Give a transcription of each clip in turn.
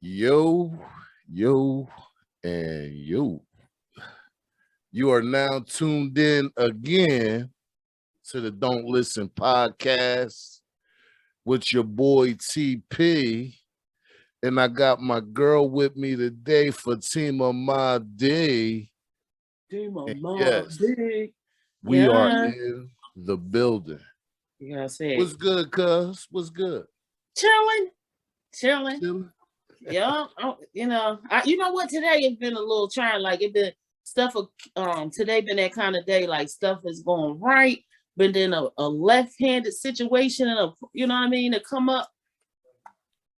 Yo, yo, and yo. You are now tuned in again to the Don't Listen podcast with your boy TP. And I got my girl with me today, Fatima Mahdi. And yes, we are Yeah. in the building. You gotta say What's it. good, cuz? What's good? Chilling. Chilling? Yeah. You know what? Today it's been a little trying. Like it been stuff. Today been that kind of day. Like stuff is going right, but then a left-handed situation and you know what I mean, to come up,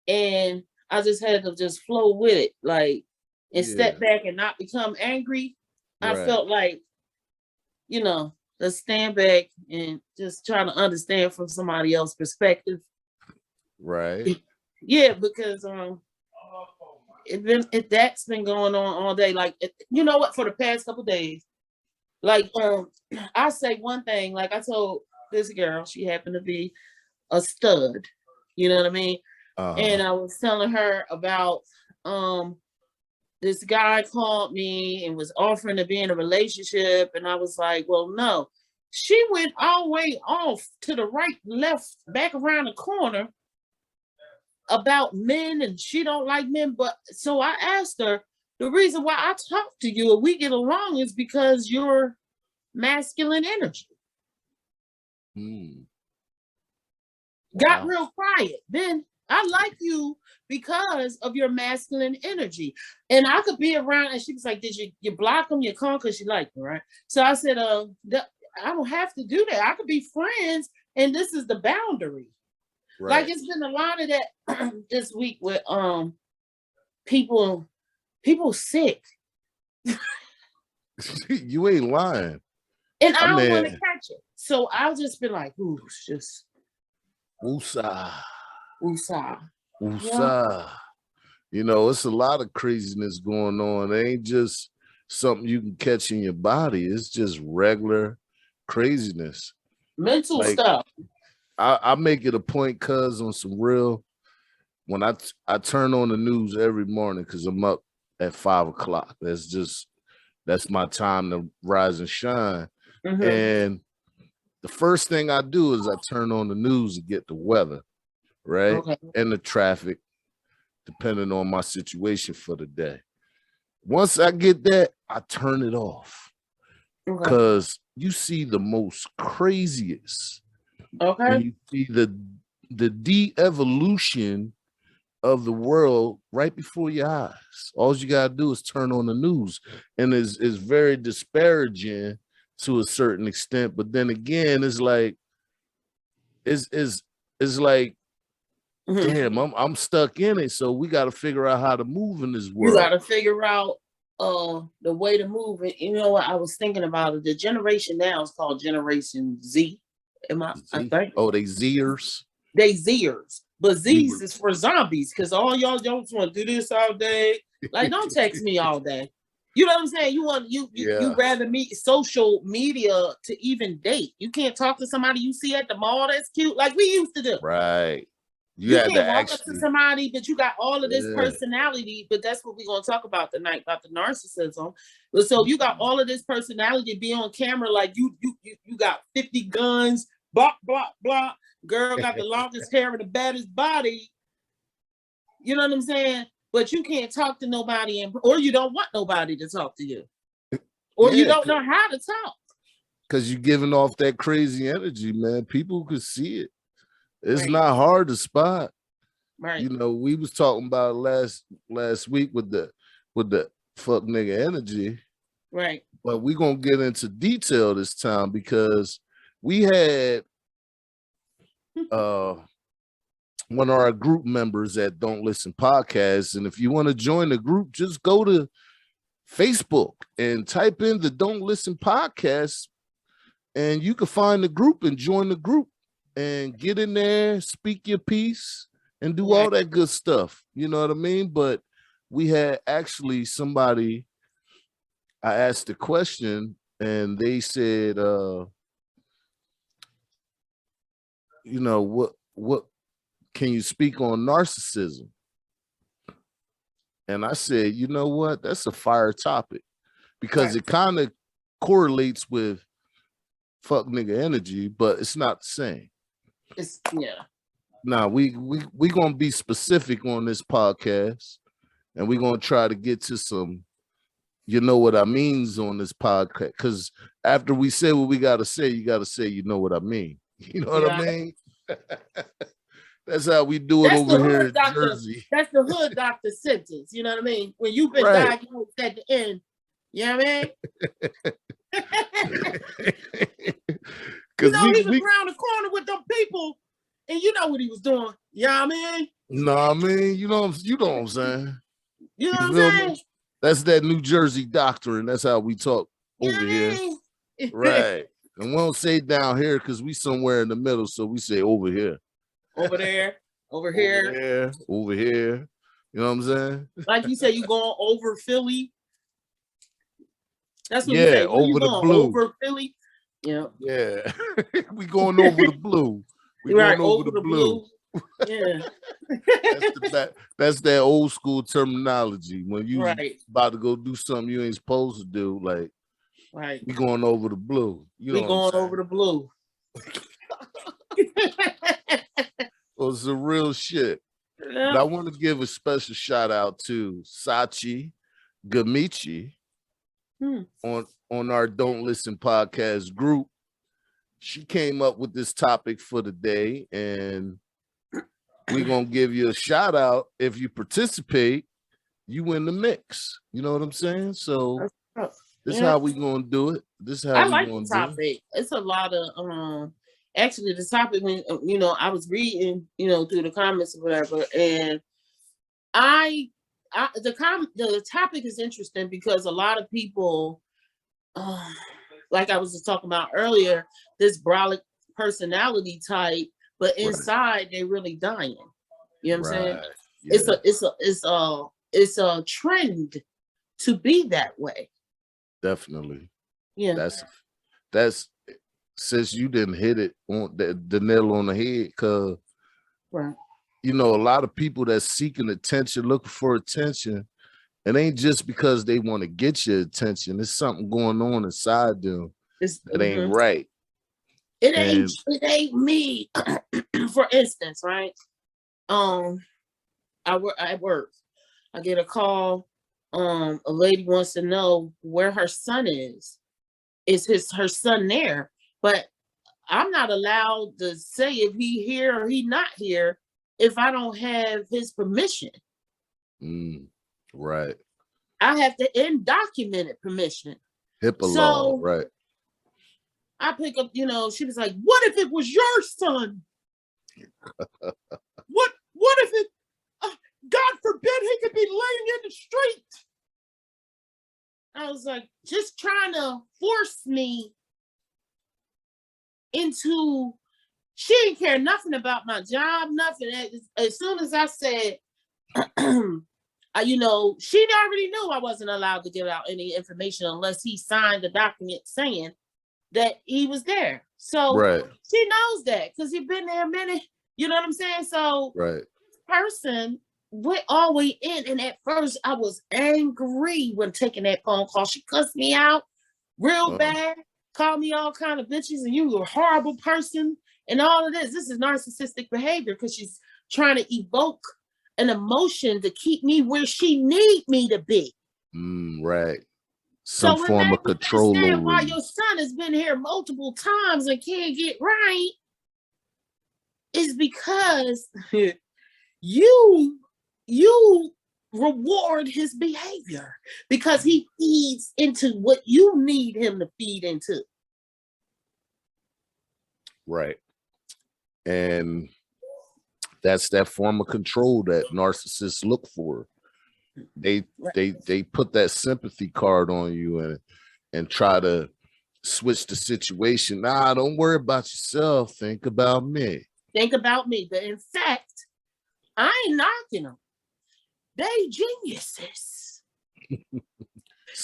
and I just had to just flow with it, like, and Yeah, step back and not become angry. I right, felt like, let's stand back and just try to understand from somebody else's perspective. right. Yeah, because that's been going on all day. Like, you know what? For the past couple days, like, I say one thing. Like I told this girl, she happened to be a stud. You know what I mean? Uh-huh. And I was telling her about this guy called me and was offering to be in a relationship, and I was like, well, no. She went all the way off to the right, left, back around the corner about men, and she don't like men. But so I asked her, the reason why I talk to you and we get along is because you're masculine energy. Got Wow. real quiet. Then I like you because of your masculine energy. And I could be around, and she was like, did you block him, your con, because you like me, right? So I said, I don't have to do that. I could be friends, and this is the boundary. Right. Like, it's been a lot of that this week with people sick. You ain't lying. And I don't want to mean, catch it. So I'll just be like, ooh, just woosah, woosah. Yeah. woosah. You know, it's a lot of craziness going on. It ain't just something you can catch in your body. It's just regular craziness. Mental Like stuff. I make it a point, cuz on some real, when I turn on the news every morning because I'm up at 5 o'clock. That's my time to rise and shine. Mm-hmm. And the first thing I do is I turn on the news to get the weather, right? Okay. And the traffic, depending on my situation for the day. Once I get that, I turn it off Okay. because you see the most craziest, and Okay. you see the de-evolution of the world right before your eyes. All you gotta do is turn on the news, and is very disparaging to a certain extent. But then again, it's like it's like, Mm-hmm. damn, I'm stuck in it. So we got to figure out how to move in this You world. got to figure out the way to move it. You know what? I was thinking about it. The generation now is called Generation Z. I think. Oh, they Zers. They Zers. But Z's is Zers. for zombies, because all y'all don't want to do this all day. Like, don't text me all day. You know what I'm saying? You rather meet social media to even date. You can't talk to somebody you see at the mall that's cute, like we used to do. Right. You You had to can't walk up to actually, somebody, but you got all of this yeah. personality. But that's what we're gonna talk about tonight, about the narcissism. But so you got all of this personality, be on camera like you got 50 guns, blah blah blah. Girl got the longest hair and the baddest body. You know what I'm saying? But you can't talk to nobody, or you don't want nobody to talk to you, or you Yeah, don't know how to talk. because you're giving off that crazy energy, man. People could see it. It's Right. not hard to spot. Right. You know, we was talking about last week with the fuck nigga energy. Right. But we're gonna get into detail this time because we had one of our group members at Don't Listen Podcast. And if you want to join the group, just go to Facebook and type in the Don't Listen Podcast, and you can find the group and join the group and get in there, speak your piece, and do all that good stuff. You know what I mean? But we had actually somebody, I asked the question, and they said, what can you speak on narcissism? And I said, you know what? That's a fire topic because Right. it kind of correlates with fuck nigga energy, but it's not the same. It's yeah. Now we gonna be specific on this podcast, and we're gonna try to get to some you know what I means on this podcast. Because after we say what we gotta say, you gotta say you know what I mean. You know what I Yeah. mean? That's how we do it That's the over here hood in doctor. Jersey. That's the hood doctor sentence. You know what I mean? When you've been Right. diagnosed at the end. You know what I mean? You know, he was around the corner with them people, and you know what he was doing. You know what I mean? No, I mean, you know what I'm saying? You know what I'm feel saying? me? That's that New Jersey doctrine. That's how we talk You know over what I here. mean? Right. And we don't say down here because we somewhere in the middle. So we say over here. Over there, over Over here. there, over here. You know what I'm saying? Like you said, you going over Philly. That's what Yeah, you say. Where over you the going? blue. Over Philly? Yeah. Yeah. We going over the blue. We Right, going over the blue. Yeah. That's that old school terminology. When you Right. about to go do something you ain't supposed to do, like Right. we going over the blue. You know We going over the blue. Well, it's the real shit. Yeah. But I want to give a special shout out to Sachi Gamichi on our Don't Listen podcast group. She came up with this topic for the day, and we're gonna give you a shout out. If you participate, you win the mix. You know what I'm saying? So this is how we gonna do it. This is how I we like gonna the topic. It's a lot of actually the topic when you know I was reading, you know, through the comments or whatever, and the topic is interesting because a lot of people like I was just talking about earlier, this brolic personality type, but inside they really dying. You know what I'm saying? Yeah. It's a trend to be that way. Definitely. Yeah. That's since you didn't hit it on the nail on the head, because you know, a lot of people that's seeking attention, looking for attention, it ain't just because they want to get your attention. There's something going on inside them that ain't right. It ain't me. For instance, right? I work. I get a call. A lady wants to know where her son is. Is her son there? But I'm not allowed to say if he here or he not here if I don't have his permission. Right. I have the undocumented permission. HIPAA law, right. I pick up, you know, she was like, what if it was your son? What if it, God forbid he could be laying in the street? I was like, just trying to force me into, she didn't care nothing about my job, nothing. As soon as I said, you know, she already knew I wasn't allowed to give out any information unless he signed the document saying that he was there. So she knows that because he's been there a minute. You know what I'm saying? So this person went all the way in. And at first I was angry when taking that phone call. She cussed me out real bad, called me all kind of bitches, and you were a horrible person and all of this. This is narcissistic behavior because she's trying to evoke an emotion to keep me where she need me to be. Right. Some form of control. Why your son has been here multiple times and can't get right is because you reward his behavior because he feeds into what you need him to feed into. Right. And that's that form of control that narcissists look for. They put that sympathy card on you and try to switch the situation. Nah, don't worry about yourself. Think about me. Think about me. But in fact, I ain't knocking them. They geniuses. If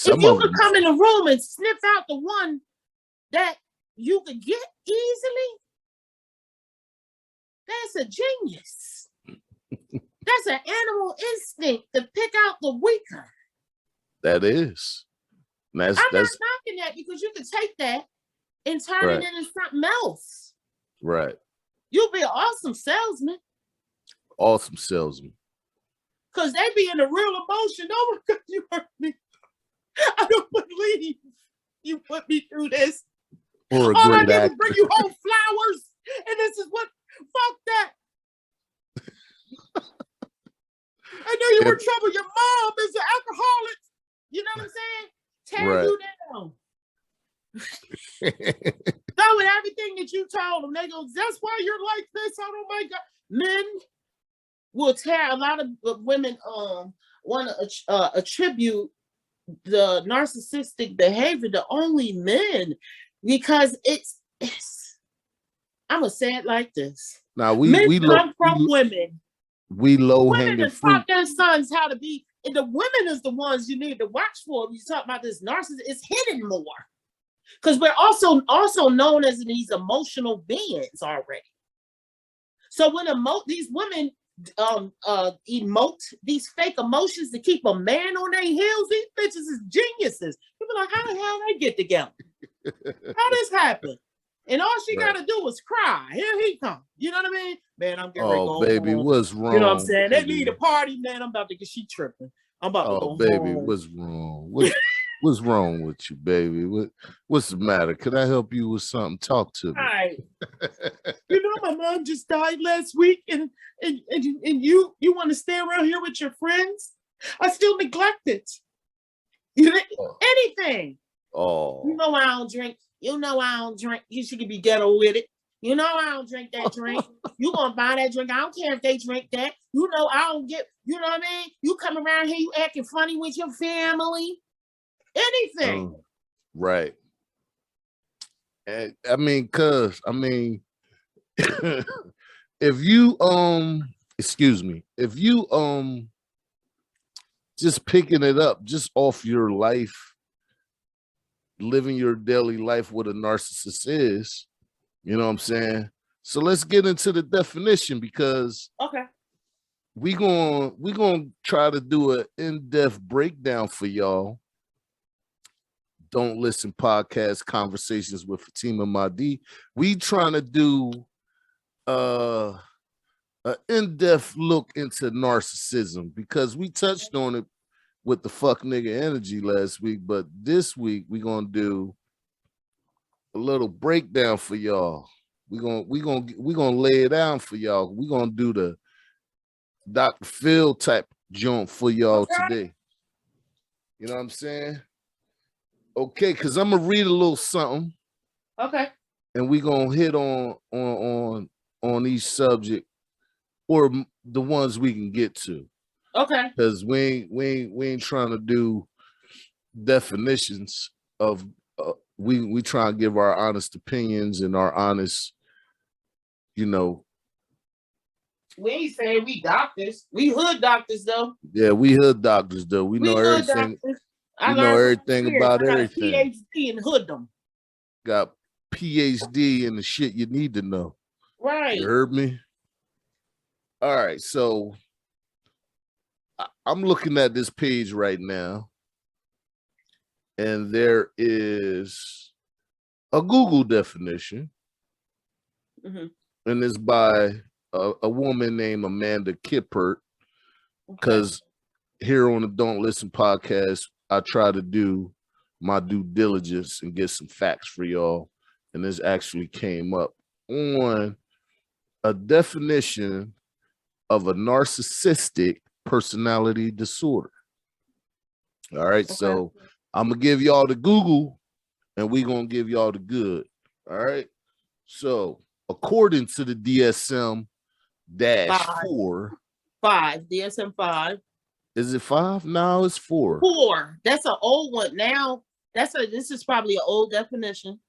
you could come in the room and sniff out the one that you could get easily, that's a genius. That's That's an animal instinct to pick out the weaker. That is. I'm not knocking that because you can take that and turn it into something else. Right. You'll be an awesome salesman. Awesome salesman. Because they be in a real emotion. Oh my God, you hurt me. I don't believe you put me through this. Or a all great I did actor. was bring you home flowers. And this is what, fuck that. I know you were in trouble. Your mom is an alcoholic. You know what I'm saying? Tear you down. So with everything that you told them, they go, that's why you're like this. Oh my God. Men will tear, a lot of women want to attribute the narcissistic behavior to only men because it's I'm gonna say it like this. Now men come from women. We low hanging women fruit. taught their sons how to be, and the women is the ones you need to watch for. When you talk about this narcissist, it's hidden more because we're also known as these emotional beings already. So when these women emote these fake emotions to keep a man on their heels, these bitches is geniuses. People are like, how the hell they get together? How this happen? And all she gotta do is cry. Here he come. You know what I mean? Man, I'm getting ready to go baby, home. what's wrong? You know what I'm saying? They need a party, man. I'm about to get she tripping. I'm about to go baby, home. what's wrong? What's wrong with you, baby? What's the matter? Can I help you with something? Talk to me. All right. You know, my mom just died last week, and you want to stay around here with your friends? I still neglect it. Anything. Oh. You know I don't drink. You know I don't drink. You should be ghetto with it. You know I don't drink that drink. You gonna buy that drink. I don't care if they drink that. You know I don't get, you know what I mean? You come around here, you acting funny with your family. Anything. Right. And I mean, if you if you just picking it up just off your life, living your daily life, what a narcissist is, you know what I'm saying? So let's get into the definition because we're gonna try to do an in-depth breakdown for y'all. Don't Listen podcast conversations with Fatima Mahdi. We trying to do an in-depth look into narcissism because we touched on it with the fuck nigga energy last week, but this week we're gonna do a little breakdown for y'all. We're gonna lay it down for y'all. We're gonna do the Dr. Phil type joint for y'all today. You know what I'm saying? Okay, because I'm gonna read a little something. Okay. And we're gonna hit on each subject or the ones we can get to. Okay. Because we ain't trying to do definitions of we try and give our honest opinions and our honest, you know. We ain't saying we doctors. We hood doctors though. Yeah, we hood doctors though. We know everything. We know everything about everything. PhD in hooddom. Got PhD in the shit you need to know. Right. You heard me? All right, so I'm looking at this page right now, and there is a Google definition, and it's by a woman named Amanda Kippert, because here on the Don't Listen podcast, I try to do my due diligence and get some facts for y'all, and this actually came up on a definition of a narcissistic personality disorder. All right, so I'm gonna give y'all the Google and we're gonna give y'all the good. All right, so according to the DSM-4, DSM-5. Is it 5? No, it's 4. 4. That's an old one. Now this is probably an old definition.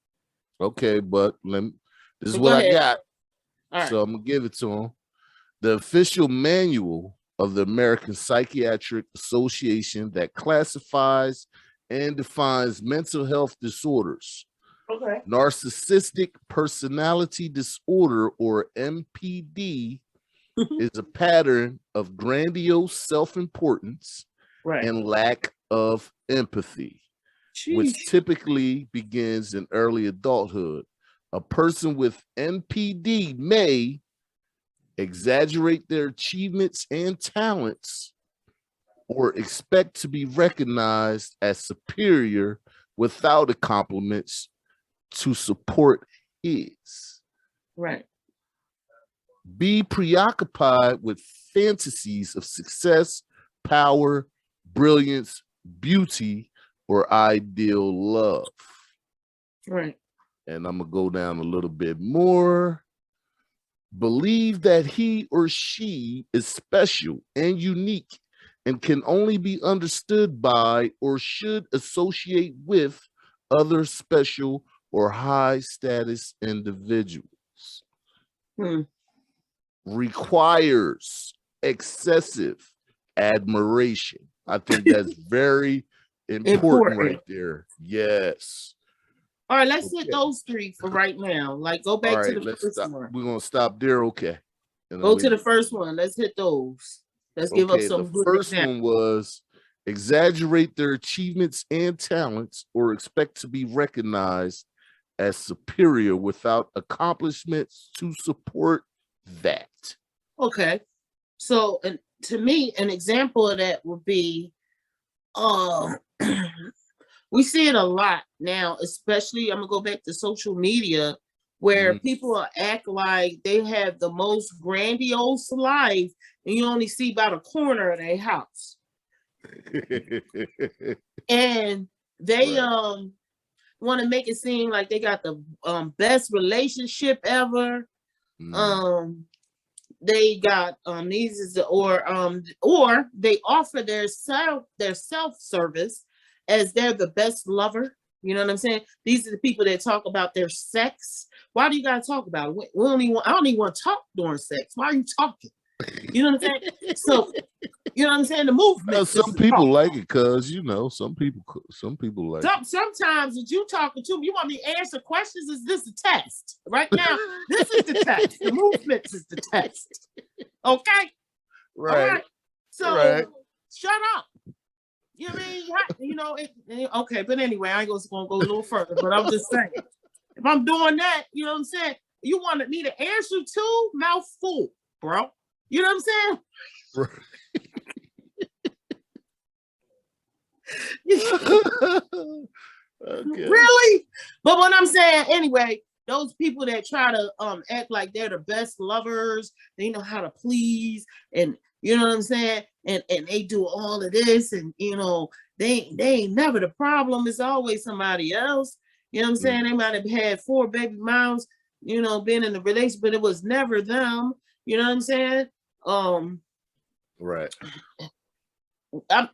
Okay, but this is what I got. Right. So I'm gonna give it to them. The official manual of the American Psychiatric Association that classifies and defines mental health disorders. Narcissistic personality disorder, or MPD, is a pattern of grandiose self-importance Right. and lack of empathy, which Sheesh. typically begins in early adulthood. A person with NPD may exaggerate their achievements and talents or expect to be recognized as superior without the compliments to support his. Right. Be preoccupied with fantasies of success, power, brilliance, beauty, or ideal love. Right. And I'm going to go down a little bit more. Believe that he or she is special and unique and can only be understood by or should associate with other special or high status individuals. Requires excessive admiration. I think that's very important right there. Yes. All right, let's hit those three for right now. Like, go back to the first one. We're gonna stop there. Okay. Go to the first one. Let's hit those. Let's give up some. The first one was exaggerate their achievements and talents or expect to be recognized as superior without accomplishments to support that. Okay. So, and to me, an example of that would be, we see it a lot now, especially I'm gonna go back to social media, where people act like they have the most grandiose life, and you only see about a corner of their house. And they want to make it seem like they got the best relationship ever. They got these or they offer their self-service as they're the best lover. You know what I'm saying? These are the people that talk about their sex. Why do you gotta talk about it? I don't even want to talk during sex. Why are you talking? You know what I'm saying? So, you know what I'm saying? The movement. Some people like it because, you know, some people like it. Sometimes if you talking to me, you want me to answer questions. Is this a test? Right now, this is the test. The movement is the test. Okay? Right. All right. So, shut up. You know what I mean? You know, okay, but anyway, I ain't gonna go a little further, but I'm just saying, if I'm doing that, you know what I'm saying? You wanted me to answer too? Mouth full, bro. You know what I'm saying? Okay. Really? But what I'm saying, anyway, those people that try to act like they're the best lovers, they know how to please, and you know what I'm saying, and they do all of this, and you know, they ain't never the problem. It's always somebody else. You know what I'm saying? They might have had 4 baby moms, you know, been in a relationship, but it was never them. You know what I'm saying? Right.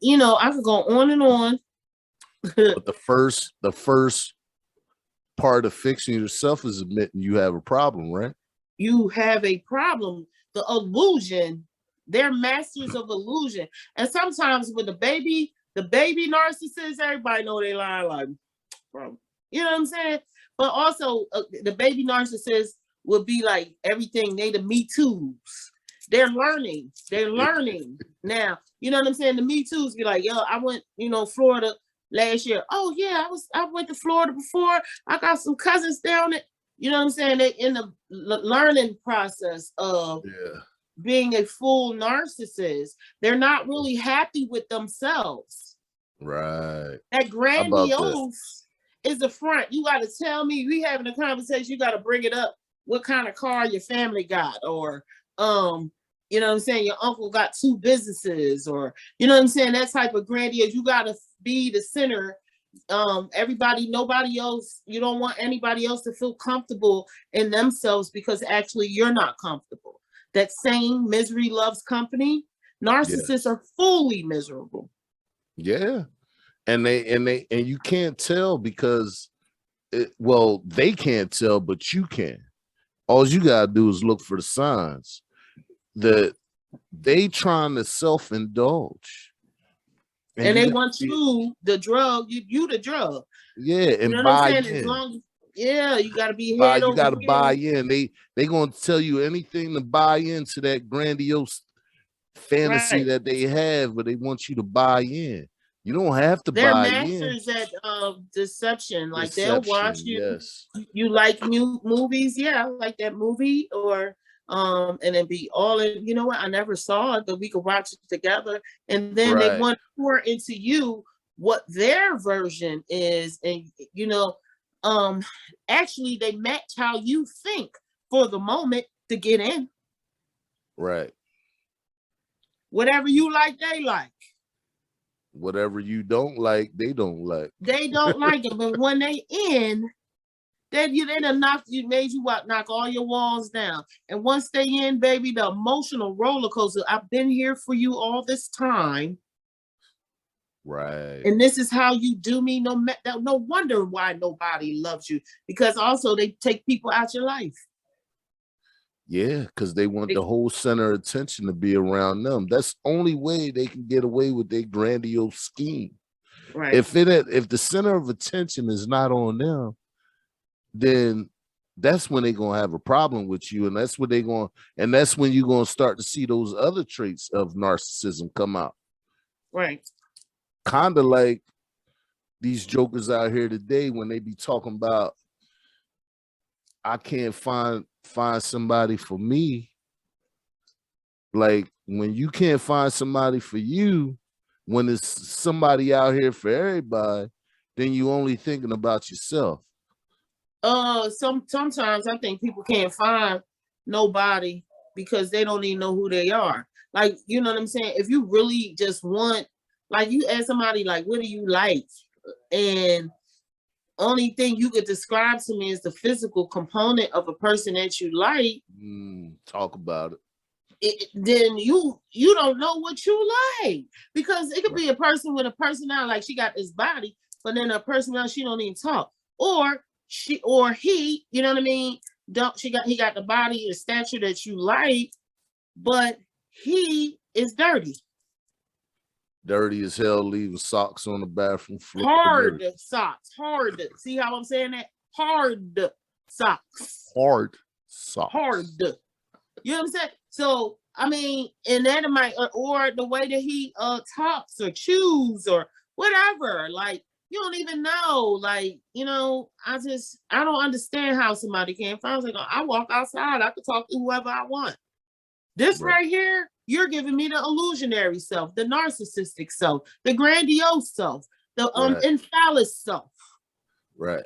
You know, I could go on and on. But the first part of fixing yourself is admitting you have a problem, right? You have a problem. The illusion, they're masters of illusion. And sometimes with the baby narcissist, everybody know they lie like, bro. You know what I'm saying? But also the baby narcissist will be like everything. They the Me Too's. They're learning now. You know what I'm saying? The Me Too's be like, yo, I went, you know, Florida last year. Oh yeah, I went to Florida before. I got some cousins down there. You know what I'm saying? They in the learning process of being a full narcissist. They're not really happy with themselves. Right. That grandiose is the front. You got to tell me, we having a conversation, you got to bring it up. What kind of car your family got, or you know what I'm saying, your uncle got 2 businesses, or you know what I'm saying, that type of grandiose. You got to be the center. Nobody else, you don't want anybody else to feel comfortable in themselves because actually you're not comfortable. That same misery loves company. Narcissists are fully miserable. Yeah. And you can't tell because they can't tell, but you can. All you gotta do is look for the signs that they trying to self-indulge. And they want you, the drug, you the drug. Yeah, and you know buy what I'm saying? in. Yeah, you got to be Buy, head you over got to buy heels. in. They gonna tell you anything to buy into that grandiose fantasy Right. that they have, but they want you to buy in. You don't have to They're buy in. masters at deception. Like they'll watch Deception, you. yes. You like movies? Yeah, I like that movie. Or and then be all in. You know what? I never saw it, but we could watch it together. And then they Right. want to pour into you what their version is, and actually they match how you think for the moment to get in. Right. Whatever you like, they like. Whatever you don't like, they don't like. They don't like it, but when they in, they done knocked you, made you knock all your walls down. And once they in, baby, the emotional roller coaster. I've been here for you all this time, Right. and this is how you do me. No wonder why nobody loves you, because also they take people out your life. Yeah, because they want the whole center of attention to be around them. That's the only way they can get away with their grandiose scheme. Right. If the center of attention is not on them, then that's when they're gonna have a problem with you, and that's when you're gonna start to see those other traits of narcissism come out. Right. Kind of like these jokers out here today when they be talking about, I can't find somebody for me. Like, when you can't find somebody for you, when there's somebody out here for everybody, then you only thinking about yourself. Sometimes I think people can't find nobody because they don't even know who they are. Like, you know what I'm saying? If you really just want, like, you ask somebody, like, what do you like? And only thing you could describe to me is the physical component of a person that you like. Talk about Then you don't know what you like, because it could be a person with a personality, like she got this body, but then a personality, she don't even talk, or he, you know what I mean? He got the body, the stature that you like, but he is dirty. Dirty as hell, leaving socks on the bathroom floor. Hard socks. Hard. See how I'm saying that? Hard socks. Hard socks. Hard. You know what I'm saying? So, I mean, and that might, or the way that he talks or chews or whatever, like, you don't even know. Like, I don't understand how somebody can't find. Like, I walk outside, I could talk to whoever I want. This right here, you're giving me the illusionary self, the narcissistic self, the grandiose self, the infallible self. Right.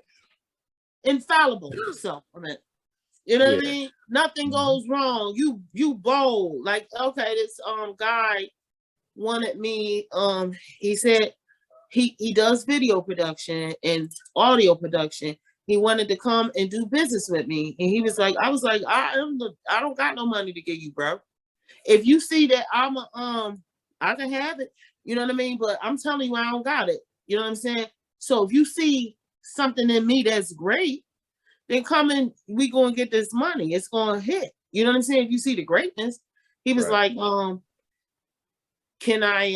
Infallible self. I mean, you know what I mean? Nothing goes wrong. You bold. Like, okay, this guy wanted me. He said he does video production and audio production. He wanted to come and do business with me, and he was like, I was like, I don't got no money to give you, bro. If you see that I can have it. You know what I mean? But I'm telling you, I don't got it. You know what I'm saying? So if you see something in me that's great, then come and we gonna get this money. It's gonna hit. You know what I'm saying? If you see the greatness, he was like, can I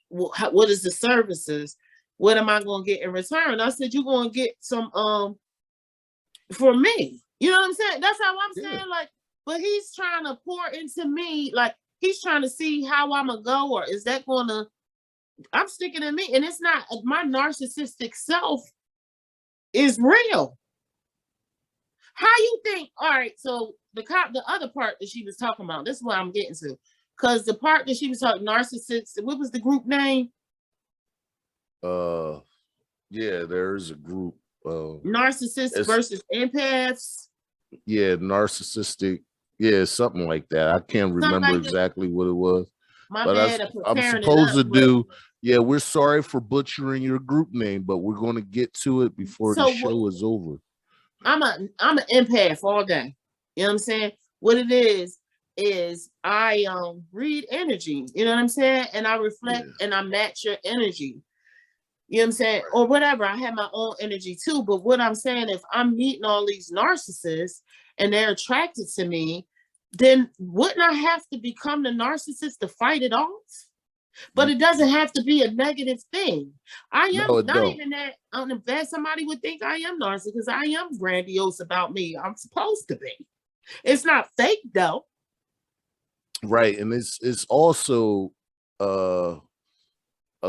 what is the services? What am I gonna get in return? I said, you're gonna get some for me. You know what I'm saying? That's how I'm saying. Like, but he's trying to pour into me, like he's trying to see how I'm gonna go, or is that gonna, I'm sticking in me, and it's not, my narcissistic self is real. How you think? All right, so the other part that she was talking about, this is what I'm getting to, because the part that she was talking, narcissist, what was the group name? Yeah, there's a group. Narcissists versus empaths. Yeah, narcissistic. Yeah, something like that. I can't remember exactly what it was. I'm supposed to do. Yeah, we're sorry for butchering your group name, but we're going to get to it before the show is over. I'm an empath all day. You know what I'm saying? What it is I read energy. You know what I'm saying? And I reflect and I match your energy. You know what I'm saying? Or whatever. I have my own energy too. But what I'm saying, if I'm meeting all these narcissists and they're attracted to me, then wouldn't I have to become the narcissist to fight it off? But it doesn't have to be a negative thing. I No, am it not don't. even that that somebody would think I am narcissistic because I am grandiose about me. I'm supposed to be. It's not fake though. Right. And it's also a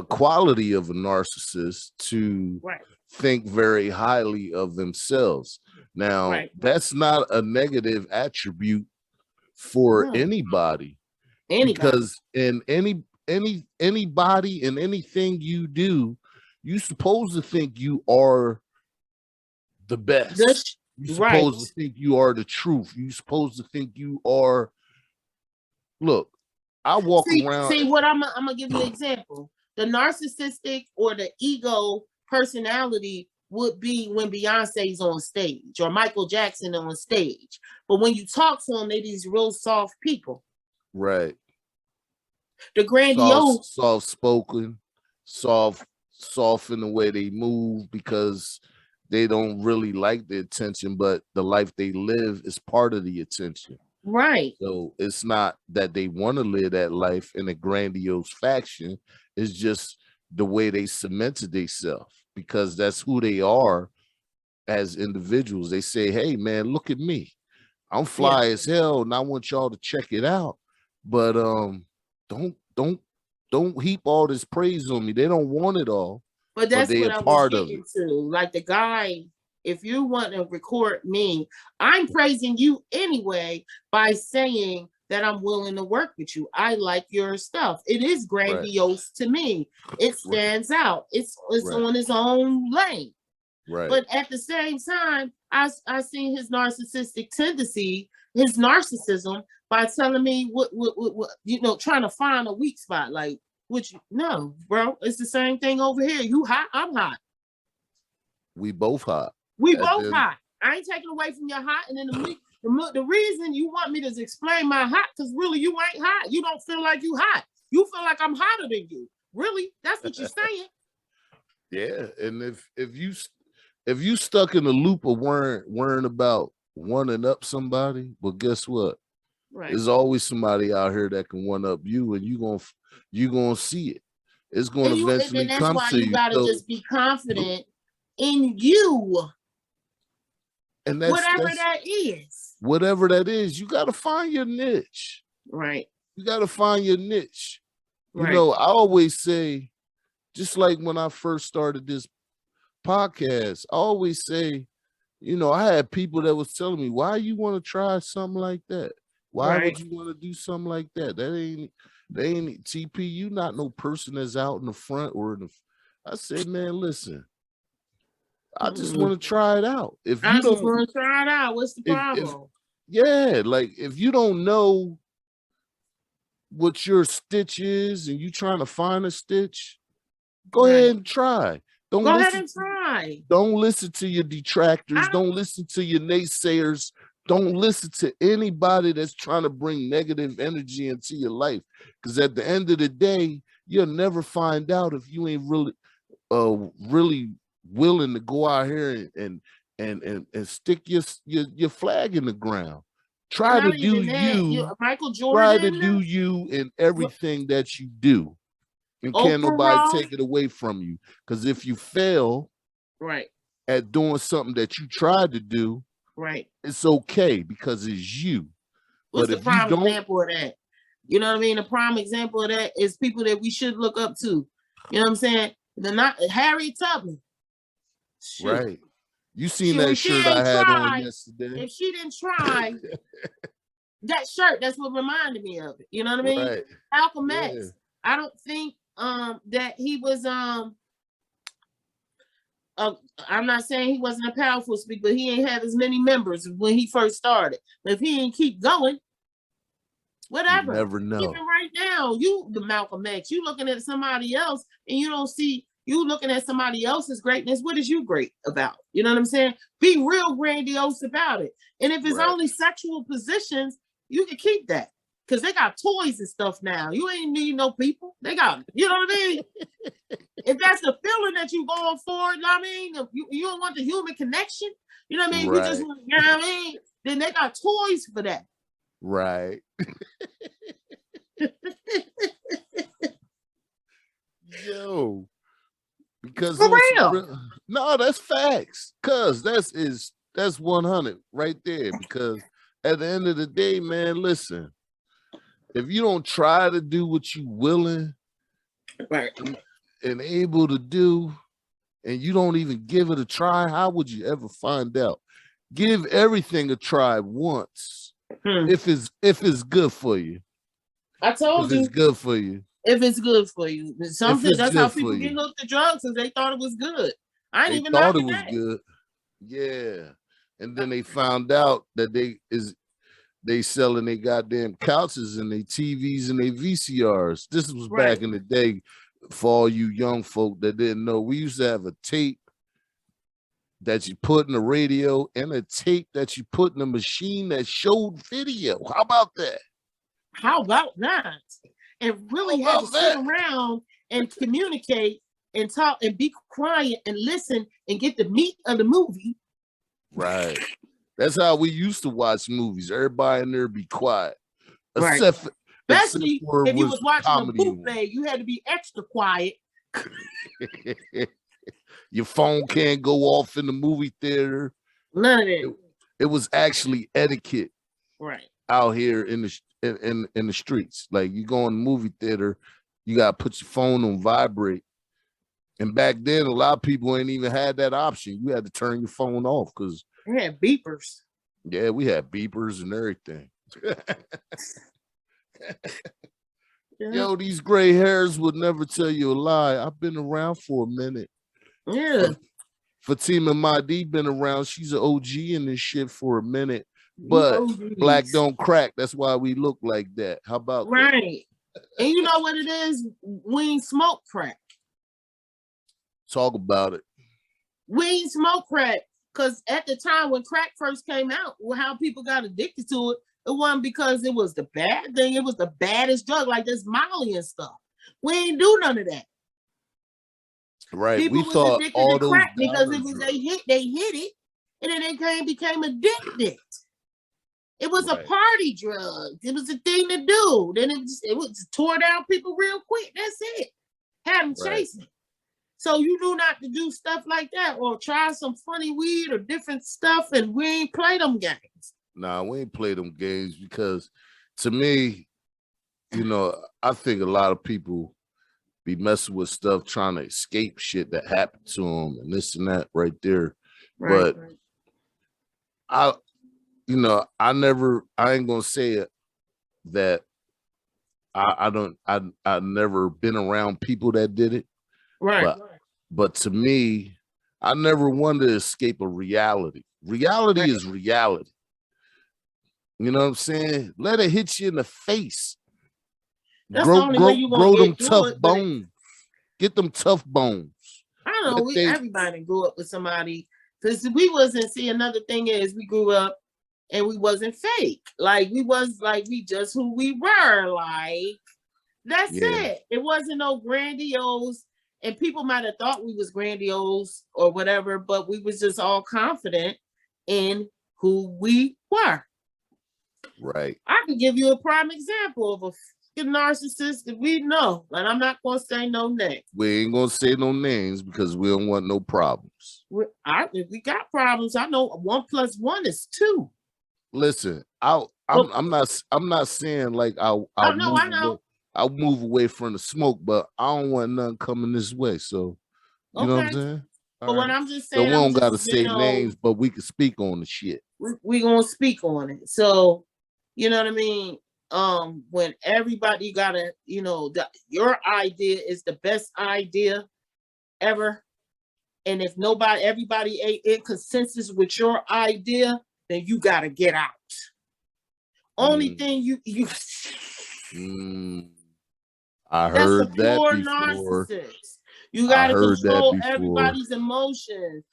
quality of a narcissist to Right. think very highly of themselves. Now, Right. that's not a negative attribute for No. anybody, Anybody. because in anybody in anything you do, you're supposed to think you are the best. You're Right. supposed to think you are the truth. You're supposed to think you are. Look, I walk around. See what I'm gonna give you an example. The narcissistic or the ego personality would be when Beyonce's on stage or Michael Jackson on stage. But when you talk to them, they're these real soft people. Right. The grandiose. Soft spoken, soft in the way they move, because they don't really like the attention, but the life they live is part of the attention. Right. So it's not that they want to live that life in a grandiose fashion. It's just the way they cemented themselves, because that's who they are as individuals. They say, hey man, look at me. I'm fly as hell, and I want y'all to check it out. But don't heap all this praise on me. They don't want it all, but that's they what are I was part of getting it. to. Like the guy, if you want to record me, I'm praising you anyway by saying that I'm willing to work with you. I like your stuff. It is grandiose to me. It stands out. It's on its own lane. Right. But at the same time, I seen his narcissistic tendency, his narcissism, by telling me what trying to find a weak spot. Like, which no, bro, it's the same thing over here. You hot, I'm hot. We both hot. We both hot. I ain't taking away from your hot. And then the reason you want me to explain my hot, because really you ain't hot. You don't feel like you hot. You feel like I'm hotter than you. Really, that's what you're saying. Yeah, and if you stuck in a loop of worrying about one up somebody, well, guess what? Right. There's always somebody out here that can one up you, and you gonna see it. It's gonna eventually come to you. You gotta just be confident in you. And whatever that is. Whatever that is, you gotta find your niche. Right. You gotta find your niche. Right. You know, I always say, just like when I first started this podcast, I always say, you know, I had people that was telling me, why you want to try something like that? Why would you want to do something like that? They ain't TP, you not no person that's out in the front or in the. I said, man, listen, I just want to try it out. If you don't want to try it out, what's the problem? If you don't know what your stitch is and you trying to find a stitch, go ahead and try. Go ahead and try. Don't listen to your detractors. Don't listen to your naysayers. Don't listen to anybody that's trying to bring negative energy into your life. Because at the end of the day, you'll never find out if you ain't really willing to go out here and stick your flag in the ground. Try to do you. Michael Jordan. Try to do you in everything that you do. And can't nobody take it away from you. Because if you fail at doing something that you tried to do, it's okay because it's you. What's the prime example of that? You know what I mean? The prime example of that is people that we should look up to. You know what I'm saying? They're not Harry Tubman. Shoot. Right. You seen that shirt I had on yesterday. If she didn't try that shirt, that's what reminded me of it. You know what I mean? Malcolm X. I don't think that he was I'm not saying he wasn't a powerful speaker, but he ain't have as many members when he first started. But if he didn't keep going, whatever. You never know. Even right now, the Malcolm X, you looking at somebody else and you don't see you looking at somebody else's greatness. What is you great about? You know what I'm saying? Be real grandiose about it. And if it's only sexual positions, you can keep that. Because they got toys and stuff now. You ain't need no people. They got, you know what I mean? If that's the feeling that you going for, you know what I mean? You don't want the human connection, you know what I mean? You just want, you know what I mean? Then they got toys for that. Right. because For on some real. no, that's facts. Cause that's 100 right there. Because at the end of the day, man, listen, if you don't try to do what you willing Right. and able to do, and you don't even give it a try, how would you ever find out? Give everything a try once. If it's good for you. I told If it's you, good for you. if it's good for you. If it's That's how good for people get you. hooked to drugs, because they thought it was good. I ain't They even thought it knocking was that. good. Yeah. And then they found out that they selling their goddamn couches and their TVs and their VCRs. This was back in the day for all you young folk that didn't know. We used to have a tape that you put in the radio and a tape that you put in a machine that showed video. How about that? How about that? And really had to sit around and communicate and talk and be quiet and listen and get the meat of the movie. Right. That's how we used to watch movies. Everybody in there be quiet. Right. Especially if you was watching a bootleg, you had to be extra quiet. Your phone can't go off in the movie theater. None of that. It was actually etiquette, right, out here in the streets. Like you go in the movie theater, you gotta put your phone on vibrate. And back then, a lot of people ain't even had that option. You had to turn your phone off because we had beepers. Yeah, we had beepers and everything. Yo, these gray hairs would never tell you a lie. I've been around for a minute. Yeah. Fatima Mahdi been around. She's an OG in this shit for a minute. But black don't crack. That's why we look like that. How about that? And you know what it is? We ain't smoke crack. Talk about it. We ain't smoke crack. Because at the time when crack first came out, how people got addicted to it, it wasn't because it was the bad thing. It was the baddest drug, like this Molly and stuff. We ain't do none of that. Right. People we thought all those crack because it was they hit it, and then they became addicted. It was a party drug. It was a thing to do. Then it was tore down people real quick. That's it. Had them chasing. So you knew not to do stuff like that or try some funny weed or different stuff, and we ain't play them games. Nah, we ain't play them games because to me, you know, I think a lot of people be messing with stuff trying to escape shit that happened to them and this and that right there. But I ain't gonna say it that I've never been around people that did it. But to me, I never wanted to escape a reality. Reality is reality. You know what I'm saying? Let it hit you in the face. That's the only way you grow them tough bones. Get them tough bones. I don't know. Everybody grew up with somebody. Because we wasn't, see, another thing is we grew up and we wasn't fake. Like we was like, we just who we were. Like, that's it. It wasn't no grandiose. And people might have thought we was grandiose or whatever, but we was just all confident in who we were. Right. I can give you a prime example of a narcissist that we know, and I'm not going to say no names. We ain't going to say no names because we don't want no problems. If we got problems, I know 1 + 1 is 2. Listen, I'm not saying like I'll move away from the smoke, but I don't want nothing coming this way. So you know what I'm saying? But what I'm just saying, so we don't got to say names, but we can speak on the shit. We gonna speak on it. So you know what I mean? When everybody gotta, your idea is the best idea ever. And if everybody ain't in consensus with your idea, then you gotta get out. Only thing you I heard that before. Narcissist. You gotta control everybody's emotions.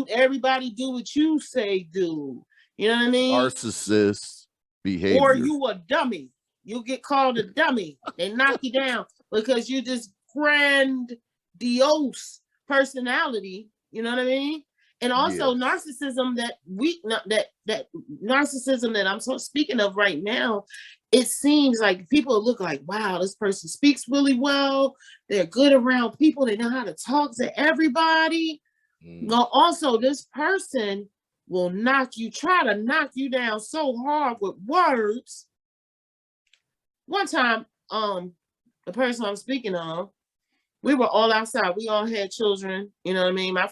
Everybody do what you say do. You know what I mean? Narcissist behavior. Or you a dummy. You get called a dummy. They knock you down because you just grandiose personality. You know what I mean? And also narcissism that narcissism that I'm speaking of right now it seems like people look like, wow, this person speaks really well. They're good around people. They know how to talk to everybody. Well, also, this person will try to knock you down so hard with words. One time, the person I'm speaking of, we were all outside. We all had children. You know what I mean? My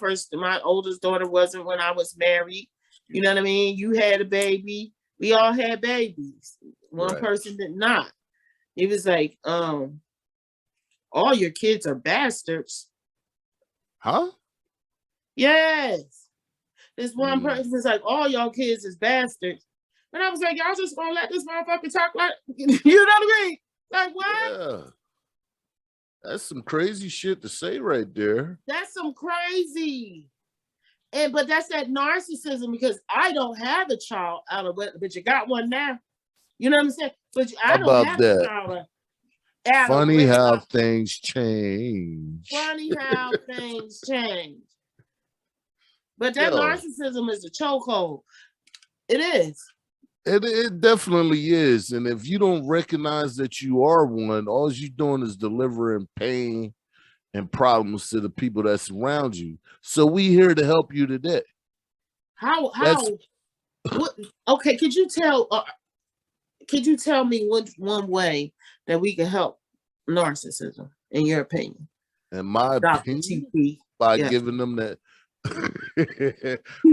oldest daughter wasn't when I was married. You know what I mean? You had a baby. We all had babies. One person did not. He was like, all your kids are bastards. Huh? Yes. This one person is like, all y'all kids is bastards. And I was like, y'all just gonna let this motherfucker talk like, you know what I mean? Like, what? Yeah. That's some crazy shit to say right there. That's some crazy. But that's that narcissism, because I don't have a child out of it, but you got one now. You know what I'm saying? But I don't have a child out of Funny how things change. Funny how things change. But that narcissism is a chokehold. It is. It definitely is. And if you don't recognize that you are one, all you're doing is delivering pain and problems to the people that surround you. So we here to help you today. Okay, could you tell me one way that we can help narcissism, in your opinion? In my opinion, by giving them that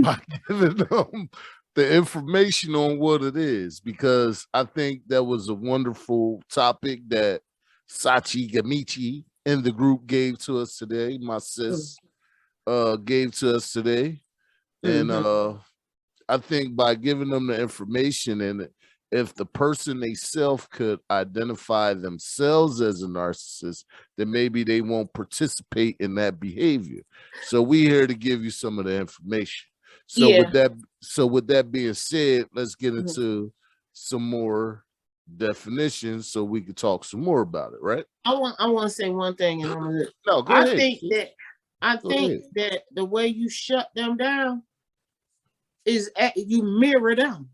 by giving them the information on what it is, because I think that was a wonderful topic that Sachi Gamichi in the group gave to us today. My sis gave to us today. And I think by giving them the information, and if the person they self could identify themselves as a narcissist, then maybe they won't participate in that behavior. So we here to give you some of the information. So with that being said, let's get into some more definitions so we can talk some more about it, right? I want to say one thing, and I'm go ahead. I think that the way you shut them down is you mirror them.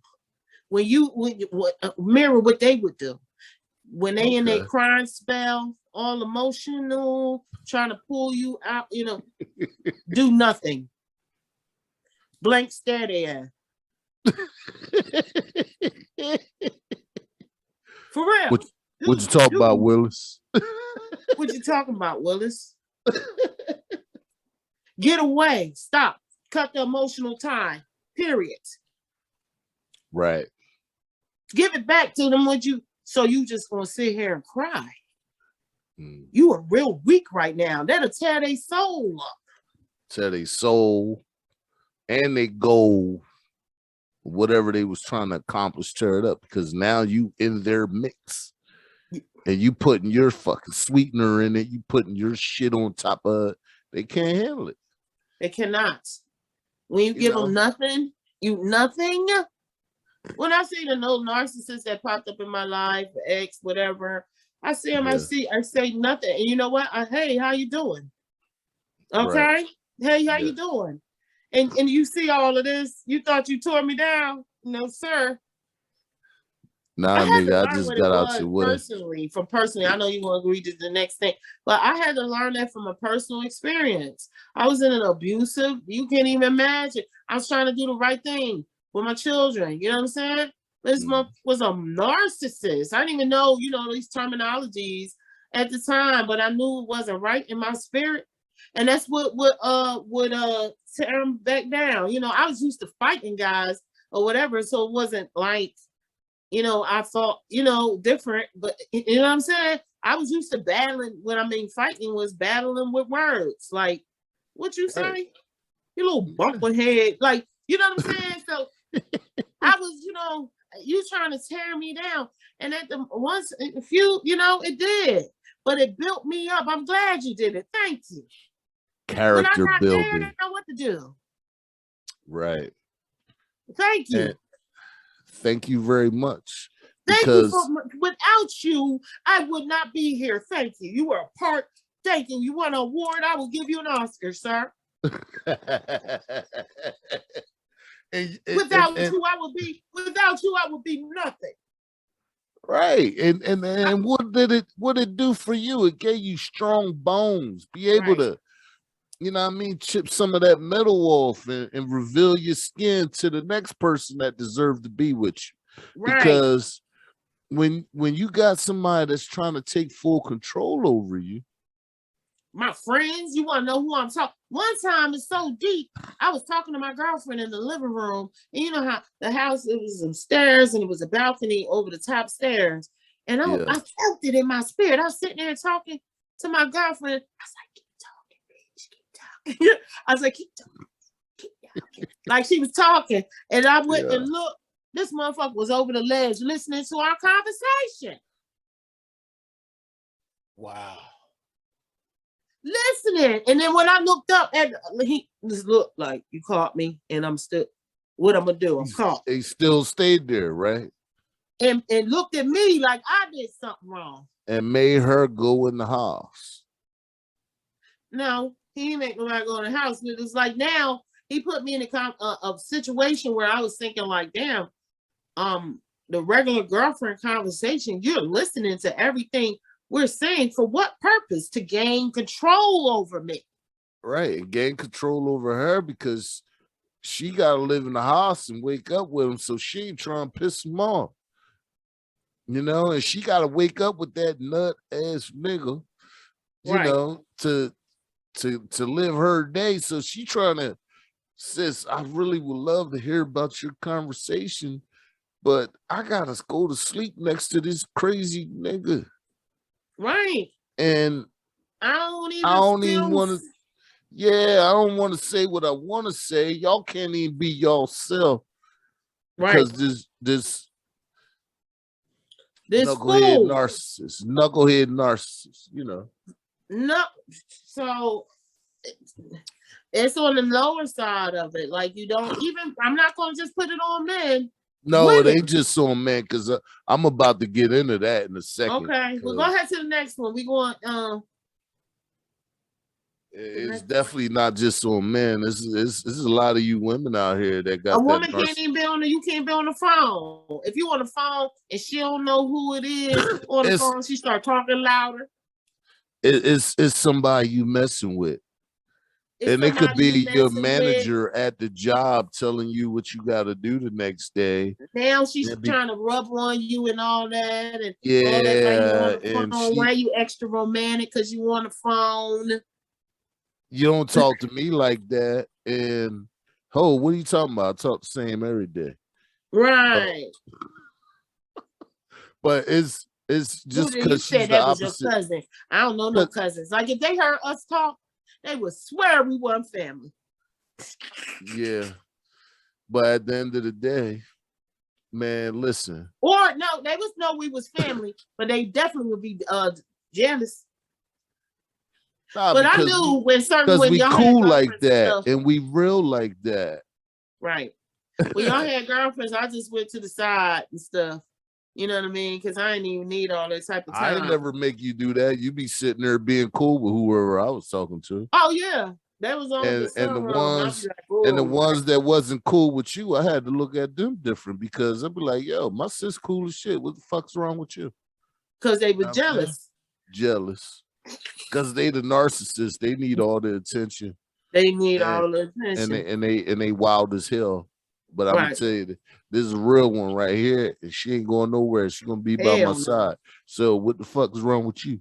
When you mirror what they would do when they in their crying spell, all emotional, trying to pull you out, do nothing. Blank stare there. For real. What you talking about, Willis? What you talking about, Willis? Get away. Stop. Cut the emotional tie. Period. Right. Give it back to them. So you just gonna sit here and cry? You are real weak right now. That'll tear their soul up. Tear their soul and their goal, whatever they was trying to accomplish, tear it up, because now you in their mix and you putting your fucking sweetener in it, you putting your shit on top of it. They can't handle it. They cannot. When you give them nothing, nothing. When I see the no narcissist that popped up in my life, ex, whatever, I see him, I say nothing. And you know what? Hey, how you doing? Okay. Right. Hey, how you doing? And you see all of this, you thought you tore me down. No, sir. Nah, nigga, I just got out your way. Personally, I know you want to agree to the next thing, but I had to learn that from a personal experience. I was in an abusive, you can't even imagine. I was trying to do the right thing with my children. You know what I'm saying? This was a narcissist. I didn't even know, these terminologies at the time, but I knew it wasn't right in my spirit. And that's what would tear them back down. I was used to fighting guys or whatever, so it wasn't like, I thought, different, but you know what I'm saying? I was used to battling. Fighting was battling with words. Like, what you say? Right. You little bumplehead. Like, you know what I'm saying? So I was, you trying to tear me down. And at the once, a few, it did. But it built me up. I'm glad you did it. Thank you. Character building. There, I didn't know what to do. Right. Thank you. And thank you very much. Thank you. Without you, I would not be here. Thank you. You were a part. Thank you. You won an award. I will give you an Oscar, sir. Without you, I would be nothing. Right. And what did it do for you? It gave you strong bones. Be able Right, to, you know what I mean, chip some of that metal off and reveal your skin to the next person that deserves to be with you. right. Because when you got somebody that's trying to take full control over you. My friends, you want to know who I'm talking? One time, it's so deep. I was talking to my girlfriend in the living room, and you know how the house, it was some stairs and it was a balcony over the top stairs. And I Yeah. felt it in my spirit. I was sitting there talking to my girlfriend. I was like, keep talking, bitch, keep talking. I was like, keep talking, keep talking. Like she was talking. And I went Yeah. and looked. This motherfucker was over the ledge listening to our conversation. Wow. Listening. And then when I looked up at he just looked like you caught me and I'm still what I'm gonna do. I'm caught. He still stayed there, right? And looked at me like I did something wrong. And made her go in the house. No, he didn't make nobody go in the house. It was like now he put me in a situation where I was thinking like, damn, the regular girlfriend conversation, you're listening to everything we're saying for what purpose? To gain control over me. Right. And gain control over her because she got to live in the house and wake up with him. So she ain't trying to piss him off. You know, and she got to wake up with that nut ass nigga, you Right. know, to live her day. So she trying to, sis, I really would love to hear about your conversation, but I got to go to sleep next to this crazy nigga. Right. And I I don't even feel want to, yeah, I don't want to say what I want to say. Y'all can't even be y'allself right. because this This knucklehead fool. narcissist, you know. No, so it's on the lower side of it. Like you don't even. I'm not going to just put it on men. No, it Women. ain't just so, man, because I'm about to get into that in a second. Okay, well, go ahead to the next one. We going. It's definitely not just on men. This is a lot of you women out here that A got that woman can't even be on the. You can't be on the phone. If you on the phone and she don't know who it is on the phone, she start talking louder. It's somebody you messing with. And it could be your manager at the job telling you what you got to do the next day. Now she's trying to rub on you and all that, and yeah, all that. Like you on the and phone. Why are you extra romantic? Because you on the phone. You don't talk to me like that. And what are you talking about? I talk the same every day. Right. But it's just because she's the opposite. Your cousin. I don't know no cousins. Like if they heard us talk, they would swear we weren't family. Yeah. But at the end of the day, man, listen. Or no, they would know we was family, but they definitely would be jealous. Nah, but I knew when we cool like that stuff, and we real like that. Right. When y'all had girlfriends, I just went to the side and stuff. You know what I mean? Because I didn't even need all that type of time. I ain't never make you do that. You be sitting there being cool with whoever I was talking to. Oh yeah, that was on the ones that wasn't cool with you, I had to look at them different because I'd be like, yo, my sis cool as shit. What the fuck's wrong with you? Because they were jealous. Jealous. Because they the narcissists. They need all the attention. They need all the attention. And they wild as hell. But I'm gonna tell you, this is a real one right here, and she ain't going nowhere. She's gonna be by my side. So what the fuck is wrong with you?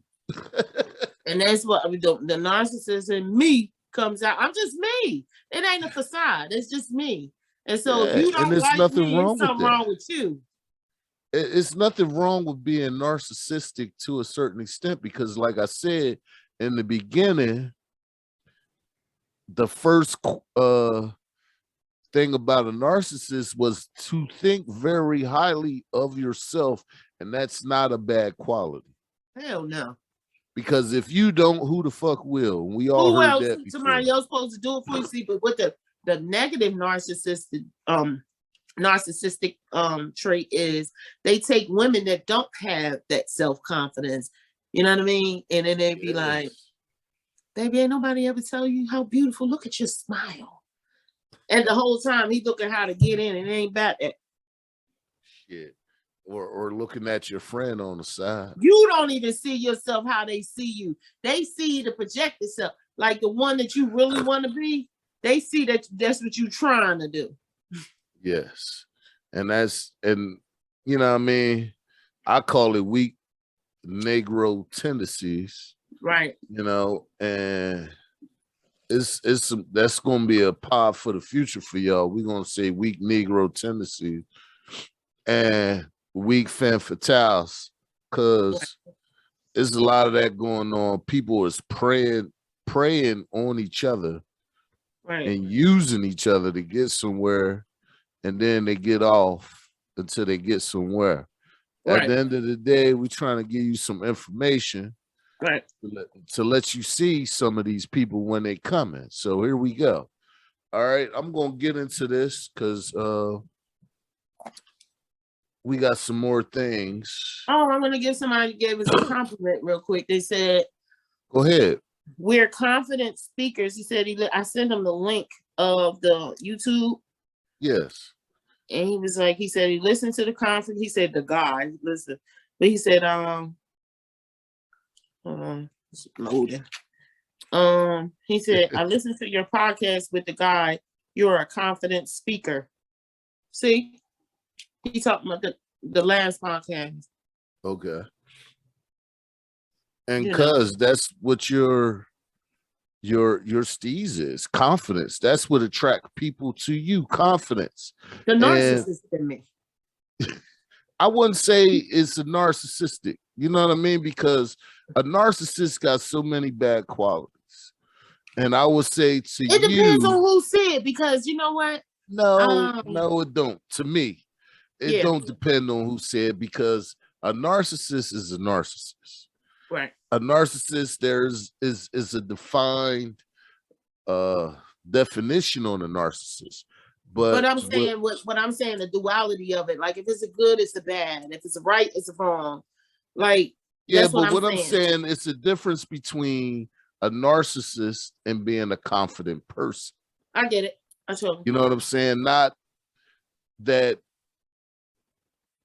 And that's what the narcissist in me comes out. I'm just me. It ain't a facade. It's just me. And so if you don't like nothing me, wrong it's something wrong with you. It's nothing wrong with being narcissistic to a certain extent because, like I said in the beginning, the first thing about a narcissist was to think very highly of yourself, and that's not a bad quality. Hell no. Because if you don't, who the fuck will? We all heard that before. Somebody else supposed to do it for you. See, but with the negative narcissistic trait is they take women that don't have that self-confidence. You know what I mean? And then they be like, baby, ain't nobody ever tell you how beautiful. Look at your smile. And the whole time he looking how to get in and it ain't about that. Shit. or looking at your friend on the side. You don't even see yourself how they see you. They see the projected self, like the one that you really want to be. They see that that's what you're trying to do. Yes. And you know what I mean? I call it weak Negro tendencies. Right. You know, and that's gonna be a pod for the future for y'all. We're gonna say weak Negro tendencies and weak femme fatales, because there's a lot of that going on. People is preying on each other, right, and using each other to get somewhere, and then they get off until they get somewhere. right. At the end of the day, we're trying to give you some information, right, to let you see some of these people when they coming. So here we go. All right, I'm gonna get into this because we got some more things. Oh, I'm gonna give somebody gave us a compliment real quick. They said, Go ahead. "We're confident speakers." He said I sent him the link of the YouTube. Yes. And he was like, he said he listened to the conference. He said the guy listen, but he said it's loading. He said I listened to your podcast with the guy. You're a confident speaker. See, he talking about the last podcast. Okay. And cuz that's what your steez is, confidence. That's what attract people to you, confidence. The narcissist in me. I wouldn't say it's a narcissistic, you know what I mean? Because a narcissist got so many bad qualities. And I would say to you, it depends on who said, because you know what? No, it don't. To me, it Yeah. don't depend on who said, because a narcissist is a narcissist. Right. A narcissist, is a defined definition on a narcissist. But I'm saying what I'm saying, the duality of it. Like if it's a good, it's a bad. If it's a right, it's a wrong. Like yeah, that's but what I'm saying, it's a difference between a narcissist and being a confident person. I get it. I told you. You know what I'm saying? Not that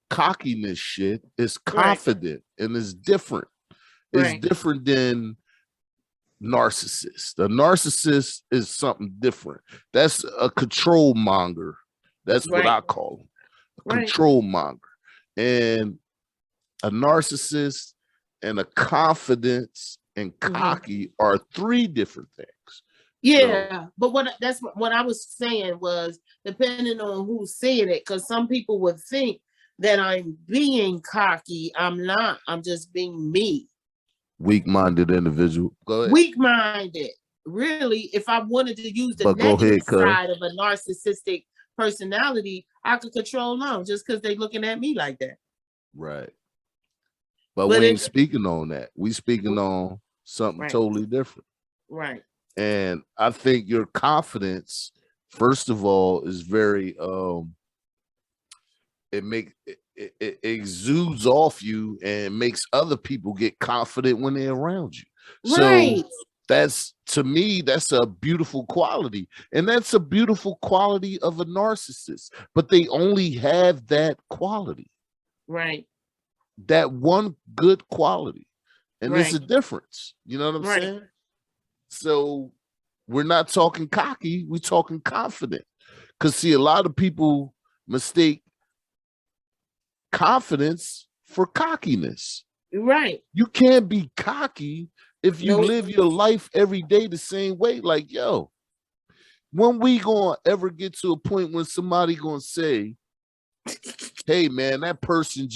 cockiness shit is confident, right, and it's different. It's different than narcissist. A narcissist is something different. That's a control monger. That's what I call him. A control monger. And a narcissist and a confidence and cocky are three different things. Yeah, so, but what I was saying was depending on who's saying it, because some people would think that I'm being cocky. I'm not. I'm just being me. Weak-minded individual. Go ahead. Weak-minded. Really, if I wanted to use the negative side of a narcissistic personality, I could control them just because they're looking at me like that. Right. But we ain't speaking on that. We speaking on something totally different. Right. And I think your confidence, first of all, is very it exudes off you and makes other people get confident when they're around you. Right. So that's, to me, that's a beautiful quality. And that's a beautiful quality of a narcissist. But they only have that quality. Right. That one good quality. And there's a difference. You know what I'm saying? So we're not talking cocky, we're talking confident. Because see, a lot of people mistake confidence for cockiness. Right. You can't be cocky if you live your life every day the same way. Like, yo, when we gonna ever get to a point when somebody gonna say, hey man, that person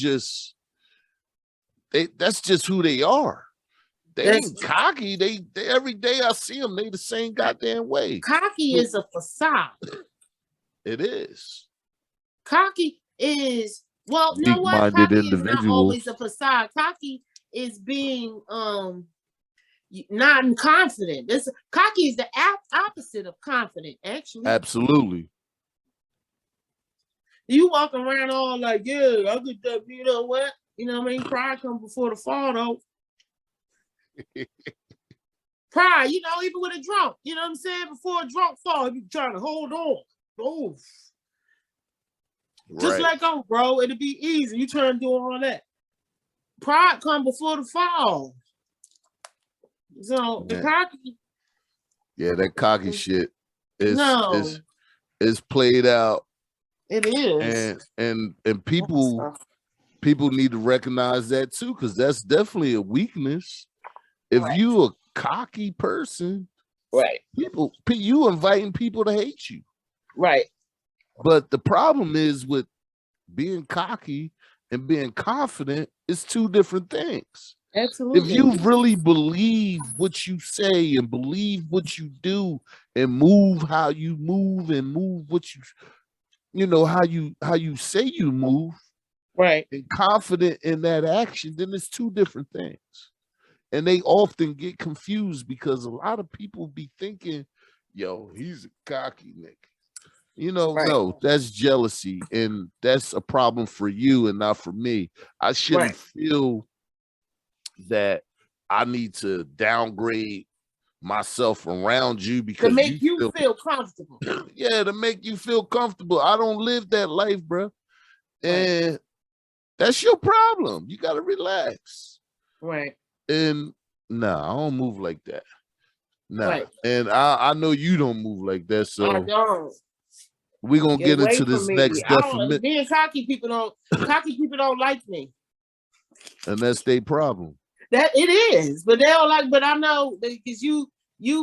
that's just who they are. They ain't cocky. They every day I see them, they the same goddamn way. Cocky is a facade. It is. Cocky is, well, you know what? Cocky is not always a facade. Cocky is being not confident. Cocky is the opposite of confident, actually. Absolutely. You walk around all like, yeah, I get that, you know what? You know what I mean? Pride comes before the fall, though. Pride, you know, even with a drunk, you know what I'm saying? Before a drunk fall, you trying to hold on. Oh. Just let go, bro. It'll be easy. You try and do all that. Pride come before the fall. So the cocky. Yeah, that cocky shit is played out. It is. And people need to recognize that too, because that's definitely a weakness. If you a cocky person, you inviting people to hate you. Right. But the problem is with being cocky and being confident, it's two different things. Absolutely. If you really believe what you say and believe what you do and move how you move and move what you know how you say you move, right, and confident in that action, then it's two different things. And they often get confused because a lot of people be thinking, yo, he's a cocky nigga. You know, no, that's jealousy, and that's a problem for you and not for me. I shouldn't feel that I need to downgrade myself around you because to make you feel comfortable. Yeah, to make you feel comfortable. I don't live that life, bro. And that's your problem. You gotta relax. Right. And I don't move like that. And I know you don't move like that. So I don't. We're gonna get into this next definition. Being cocky people don't like me. And that's their problem. That it is, but they don't like, but I know because you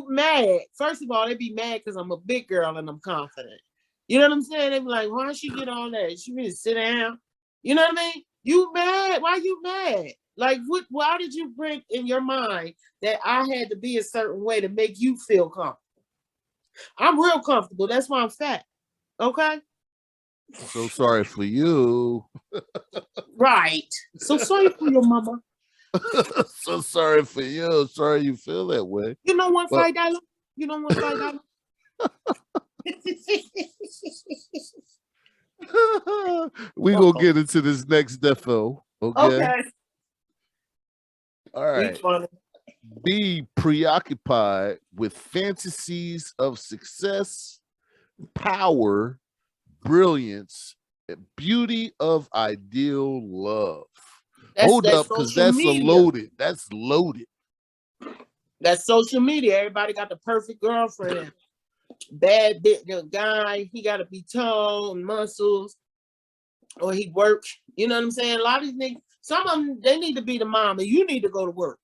mad. First of all, they be mad because I'm a big girl and I'm confident. You know what I'm saying? They be like, why she get all that? She really sit down. You know what I mean? You mad? Why you mad? Like, why did you bring in your mind that I had to be a certain way to make you feel comfortable? I'm real comfortable. That's why I'm fat. Okay. So sorry for you. Right. So sorry for your mama. So sorry for you. Sorry you feel that way. You know what, $5? You know what, $5? We gonna get into this next defo. Okay. All right. Be preoccupied with fantasies of success, power, brilliance, and beauty of ideal love. Hold up, because that's loaded. That's loaded. That's social media. Everybody got the perfect girlfriend. Bad guy, he got to be tall and muscles, or he work. You know what I'm saying? A lot of these niggas, some of them, they need to be the mom, and you need to go to work.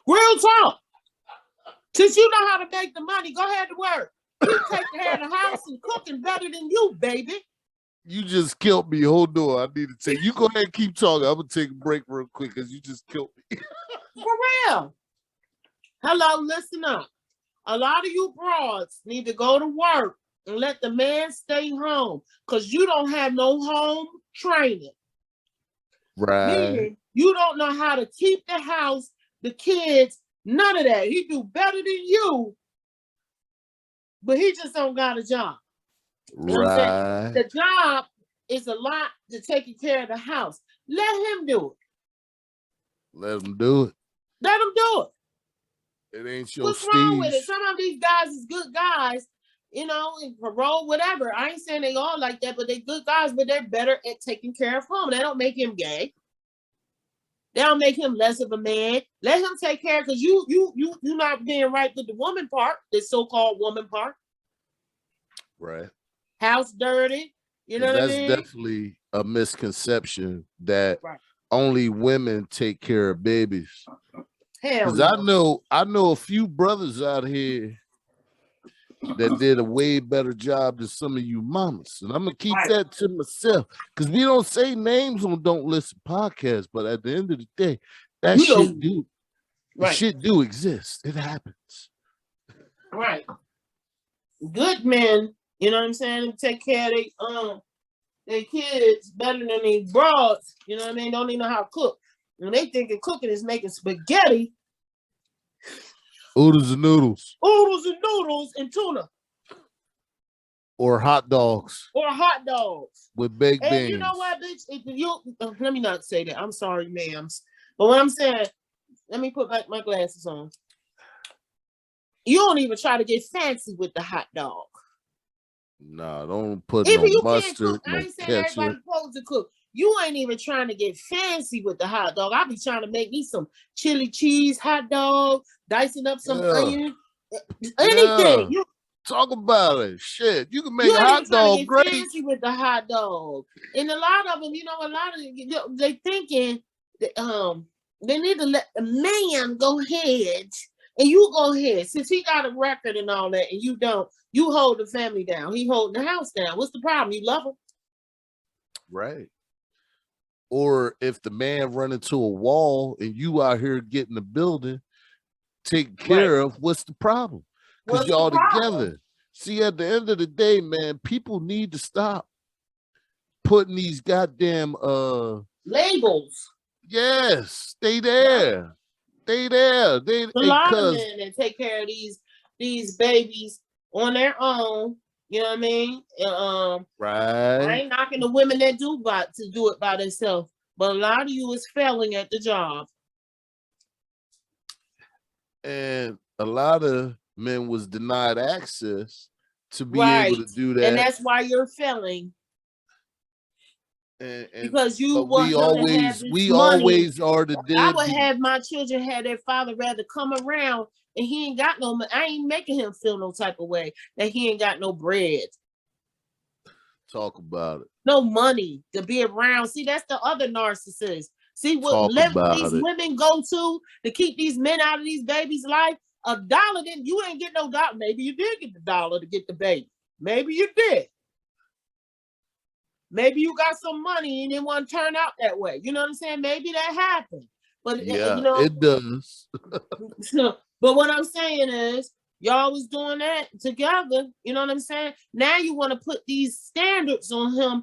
Real talk. Since you know how to make the money, go ahead to work. You take care of the house and cooking better than you, baby. You just killed me. Hold on. I need to take you. Go ahead and keep talking. I'm gonna take a break real quick because you just killed me. For real. Hello, listen up. A lot of you broads need to go to work and let the man stay home because you don't have no home training. Right. Meaning you don't know how to keep the house, the kids, none of that. He do better than you, but he just don't got a job. You know what I'm saying? The job is a lot to taking care of the house. Let him do it. Let him do it. Let him do it. It ain't your What's wrong with it? Some of these guys is good guys, you know, in parole, whatever. I ain't saying they all like that, but they good guys, but they're better at taking care of home. They don't make him gay. They don't make him less of a man. Let him take care, because you not being right with the woman part, the so-called woman part. Right. House dirty. You know what I mean? That's definitely a misconception that only women take care of babies. Because no. I know a few brothers out here that did a way better job than some of you mamas. And I'm gonna keep that to myself. Because we don't say names on Don't Listen podcast, but at the end of the day, that shit do exist. It happens. Right. Good men, you know what I'm saying, take care of their kids better than these broads, you know what I mean? Don't even know how to cook. When they thinking cooking is making spaghetti. Oodles and noodles. Oodles and noodles and tuna. Or hot dogs. Or hot dogs. With baked beans. You know what, bitch? Let me not say that. I'm sorry, ma'ams. But what I'm saying, let me put my glasses on. You don't even try to get fancy with the hot dog. Nah, don't put Even no you can't mustard, cook. I no ain't saying everybody ketchup. supposed to cook. You ain't even trying to get fancy with the hot dog. I be trying to make me some chili cheese hot dog, dicing up some Yeah, onion, yeah. anything. Talk about it. Shit, you can make You a ain't even hot trying to dog get great. fancy with the hot dog. And a lot of them, a lot of they thinking that, they need to let the man go ahead and you go ahead. Since he got a record and all that, and you don't, you hold the family down. He holding the house down. What's the problem? You love him? Right. Or if the man run into a wall and you out here getting the building taken care of, what's the problem? Because What's the y'all problem? together. See, at the end of the day, man, people need to stop putting these goddamn Labels. yes, stay there. Stay there. A lot of Because men that take care of these babies on their own. You know what I mean? I right. ain't knocking the women that do it by themselves, but a lot of you is failing at the job. And a lot of men was denied access to be able to do that. And that's why you're failing. And because you we want them to have this money. always are the I would have my children have their father rather come around and he ain't got no money. I ain't making him feel no type of way that he ain't got no bread. Talk about it. No money to be around. See, that's the other narcissist. See what these women go to keep these men out of these babies' life. $1, then you ain't get no dollar. Maybe you did get the dollar to get the baby. Maybe you did. Maybe you got some money and it won't turn out that way. You know what I'm saying? Maybe that happened. But yeah, it does. But what I'm saying is, y'all was doing that together. You know what I'm saying? Now you want to put these standards on him,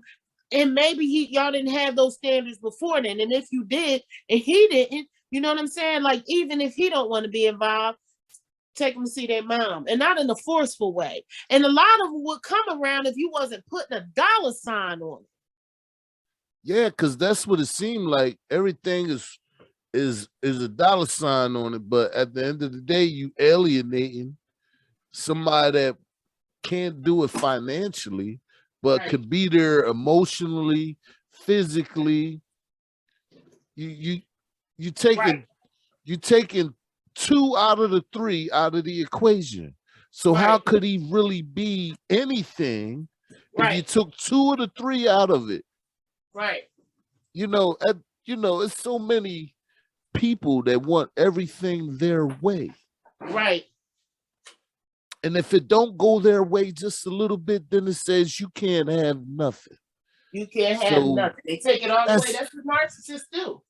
and maybe y'all didn't have those standards before then. And if you did, and he didn't, you know what I'm saying? Like, even if he don't want to be involved, take them to see their mom, and not in a forceful way. And a lot of them would come around if you wasn't putting a dollar sign on it. Yeah, because that's what it seemed like. Everything is a dollar sign on it, but at the end of the day, you alienating somebody that can't do it financially, but could be there emotionally, physically. You taking 2 out of the 3 out of the equation. So how could he really be anything if you took 2 of the 3 out of it? Right. It's so many people that want everything their way. Right. And if it don't go their way just a little bit, then it says you can't have nothing. You can't have nothing. They take it all the way. That's what narcissists do.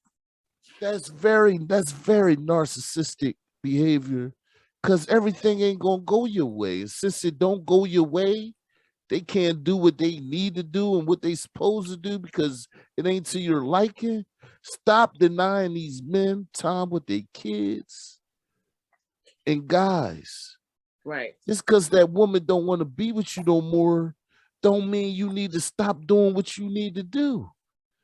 That's very narcissistic behavior, because everything ain't gonna go your way. And since it don't go your way, they can't do what they need to do and what they supposed to do because it ain't to your liking. Stop denying these men time with their kids and guys. Right. Just because that woman don't want to be with you no more, don't mean you need to stop doing what you need to do.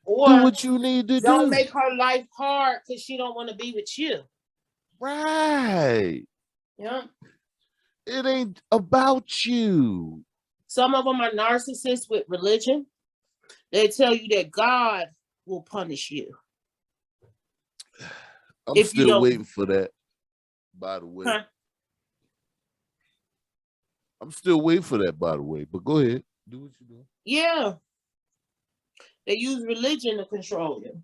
Or do what you need to do. Don't make her life hard because she don't want to be with you. Right. Yeah. It ain't about you. Some of them are narcissists with religion. They tell you that God will punish you. I'm still waiting for that, by the way. Huh? I'm still waiting for that, by the way. But go ahead. Do what you do. Yeah. They use religion to control you.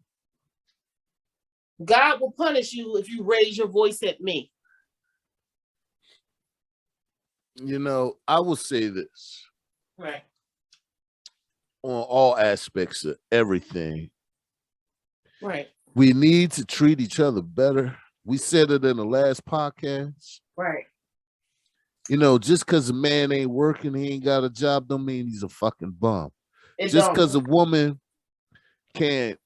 God will punish you if you raise your voice at me. I will say this. Right. On all aspects of everything. Right. We need to treat each other better. We said it in the last podcast. Right. Just because a man ain't working, he ain't got a job, don't mean he's a fucking bum. Just because a woman can't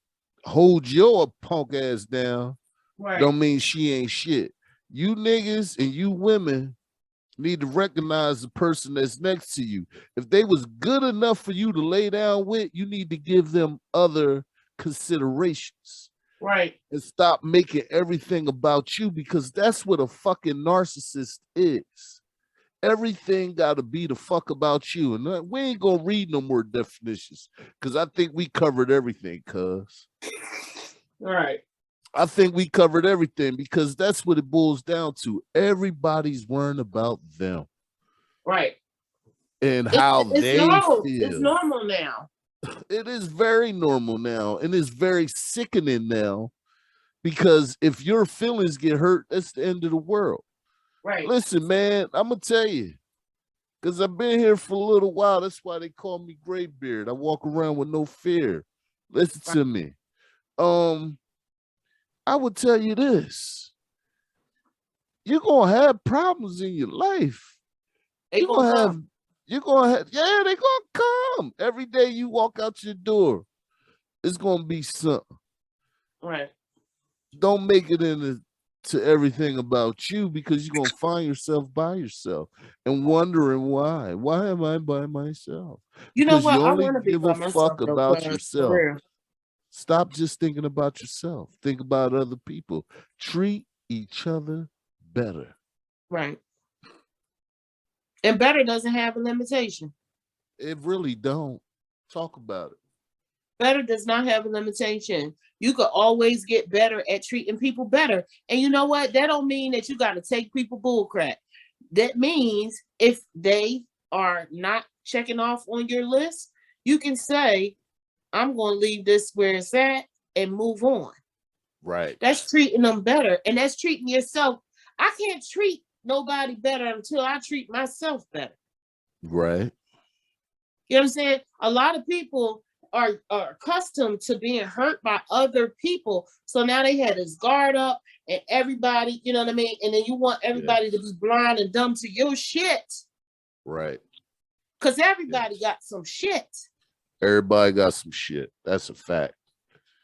hold your punk ass down, don't mean she ain't shit. You niggas and you women need to recognize the person that's next to you. If they was good enough for you to lay down with, you need to give them other considerations. Right. and stop making everything about you, because that's what a fucking narcissist is. Everything got to be the fuck about you. And we ain't going to read no more definitions because I think we covered everything, cuz. Right. I think we covered everything because that's what it boils down to. Everybody's worrying about them. Right. And how it's they normal. feel. It's normal now. It is very normal now. And it's very sickening now because if your feelings get hurt, that's the end of the world. Right. Listen, man, I'm going to tell you, because I've been here for a little while. That's why they call me Graybeard. I walk around with no fear. Listen to me. I would tell you this. You're going to have problems in your life. You're going to have, yeah, they're going to come. Every day you walk out your door, it's going to be something. Right. Don't make it into everything about you, because you're going to find yourself by yourself and wondering why. Why am I by myself? You know Because what? you I only want to be give by a myself, fuck about yourself. For real. Stop just thinking about yourself. Think about other people. Treat each other better. Right. And better doesn't have a limitation. It really don't. Talk about it. Better does not have a limitation. You could always get better at treating people better. And you know what? That don't mean that you got to take people bullcrap. That means if they are not checking off on your list, you can say, I'm going to leave this where it's at and move on. Right. That's treating them better. And that's treating yourself. I can't treat nobody better until I treat myself better. Right. You know what I'm saying? A lot of people are accustomed to being hurt by other people. So now they had this guard up and everybody, you know what I mean? And then you want everybody to be blind and dumb to your shit. Right. Because everybody got some shit. Everybody got some shit. That's a fact.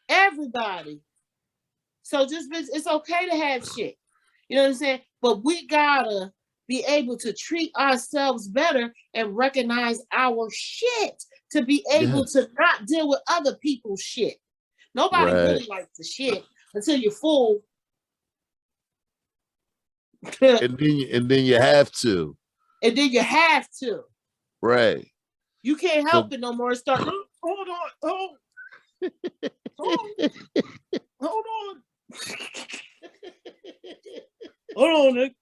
Everybody. So just, it's okay to have shit. You know what I'm saying? But we gotta be able to treat ourselves better and recognize our shit to be able to not deal with other people's shit. Nobody really likes the shit until you're full. and then you have to. And then you have to. Right. You can't help it no more. Start. Hold on. Hold on. Hold on, Nick.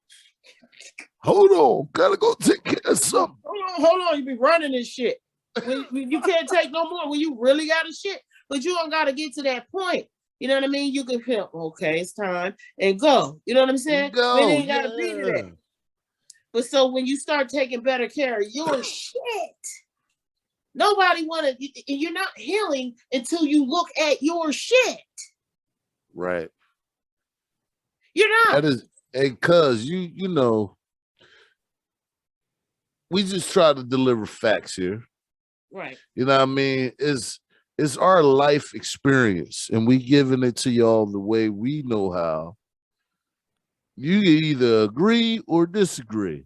Hold on. Gotta go take care of something. Hold on. You be running this shit. When you can't take no more, when you really got a shit, but you don't got to get to that point. You know what I mean? You can feel, okay, it's time, and go. You know what I'm saying? Go, it ain't got to be to that. But so when you start taking better care of your shit, nobody want to, you're not healing until you look at your shit. Right. You're not. That is, and cuz you know, we just try to deliver facts here. Right. You know what I mean? It's our life experience, and we giving it to y'all the way we know how. You can either agree or disagree.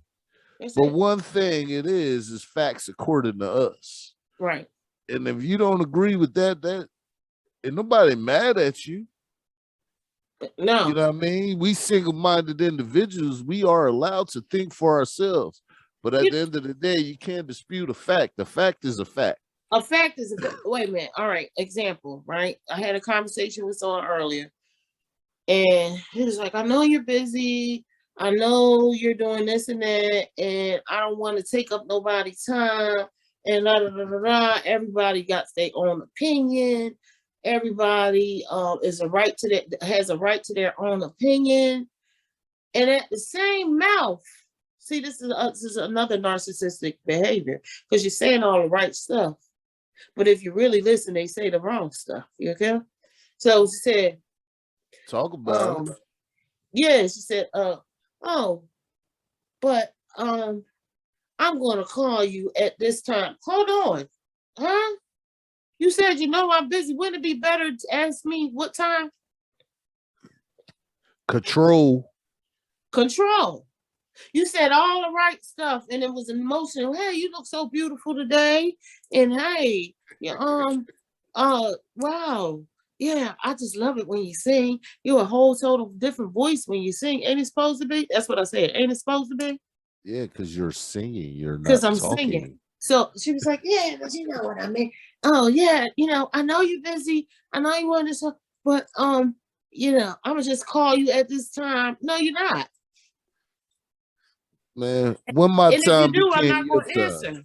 But one thing it is facts according to us. Right. And if you don't agree with that ain't nobody mad at you. No. You know what I mean? We single-minded individuals, we are allowed to think for ourselves. But at the end of the day, you can't dispute a fact. The fact is a fact. A fact is a fact. Wait a minute. All right. Example, right? I had a conversation with someone earlier. And he was like, I know you're busy. I know you're doing this and that. And I don't want to take up nobody's time. And da, da, da, da, da. Everybody got their own opinion. Everybody has a right to their own opinion. And at the same mouth, see, this is another narcissistic behavior, because you're saying all the right stuff. But if you really listen, they say the wrong stuff. You okay? So she said, talk about it. Yeah, she said, oh, but I'm gonna call you at this time. Hold on. Huh? You said you know I'm busy. Wouldn't it be better to ask me what time? Control. You said all the right stuff, and it was emotional. Hey, you look so beautiful today. And hey, wow, Yeah, I just love it when you sing. You're a whole total different voice when you sing. Ain't it supposed to be? That's what I said. Ain't it supposed to be? Yeah, because you're singing, you're Because not I'm singing. talking. So she was like, yeah, but you know what I mean. Oh yeah, I know you're busy. I know you want this, but I'm gonna just call you at this time. No, you're not. Man, when my And if you time do, I'm became not your gonna time. answer.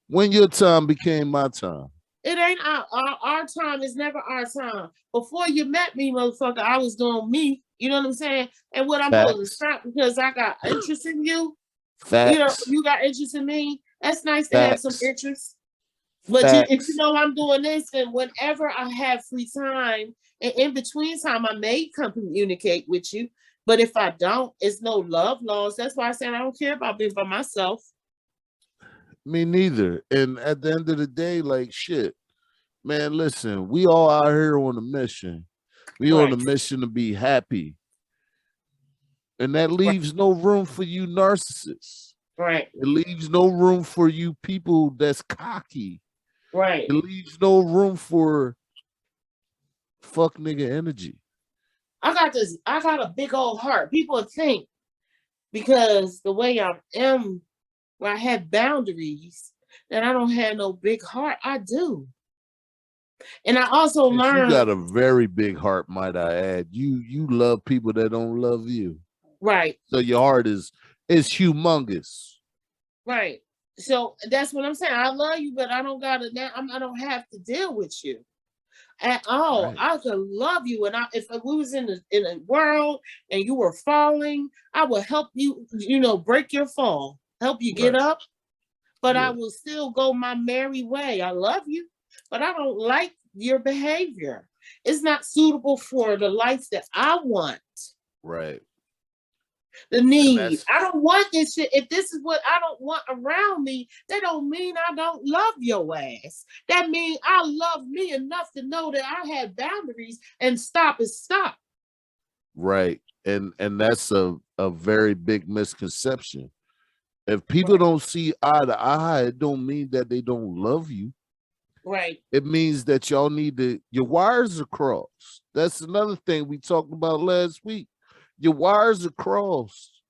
When your time became my time. It ain't our time is never our time. Before you met me, motherfucker, I was doing me. You know what I'm saying? And what I'm supposed to Facts. stop because I got interest in you. Facts. You got interest in me. That's nice to have some Facts. interest. But if you Facts. know I'm doing this, and whenever I have free time, and in between time, I may come communicate with you. But if I don't, it's no love lost. That's why I said I don't care about being by myself. Me neither. And at the end of the day, like shit, man, listen, we all out here on a mission. We on a Right. mission to be happy. And that Right. leaves no room for you narcissists. Right. It leaves no room for you people that's cocky. Right. It leaves no room for fuck nigga energy. I got a big old heart. People think because the way I am, where I have boundaries, that I don't have no big heart. I do. And I also Yes, you learned, got a very big heart, might I add. You love people that don't love you. right, So your heart is humongous. right. So that's what I'm saying. I love you, but I don't gotta now. I don't have to deal with you at all. Right. I could love you, and if we was in the world and you were falling, I would help you. Break your fall, help you get Right. up. But I Yeah. will still go my merry way. I love you, but I don't like your behavior. It's not suitable for the life that I want. Right. The And need. that's I don't want this shit. If this is what I don't want around me, that don't mean I don't love your ass. That means I love me enough to know that I have boundaries and stop is stop. right. And that's a very big misconception. If people Right. don't see eye to eye, it don't mean that they don't love you. Right. It means that y'all need to your wires are crossed. That's another thing we talked about last week. Your wires are crossed.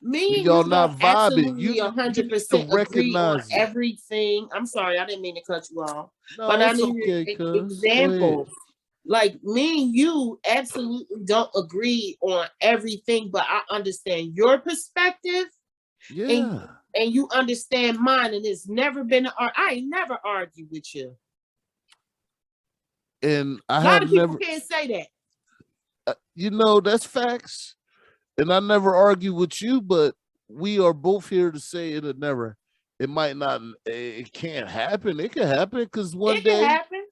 Me and Y'all you don't not vibing. absolutely You need to 100% agree on recognize it. everything. I'm sorry, I didn't mean to cut you off, but No, I it's need okay, an cuz. Go ahead. example. Like me and you absolutely don't agree on everything, but I understand your perspective and Yeah. you understand mine, and it's never been. I ain't never argue with you. And I A lot have of people never, can't say that. that's facts. And I never argue with you, but we are both here to say it might not, it can't happen. It can happen because one It can day, happen,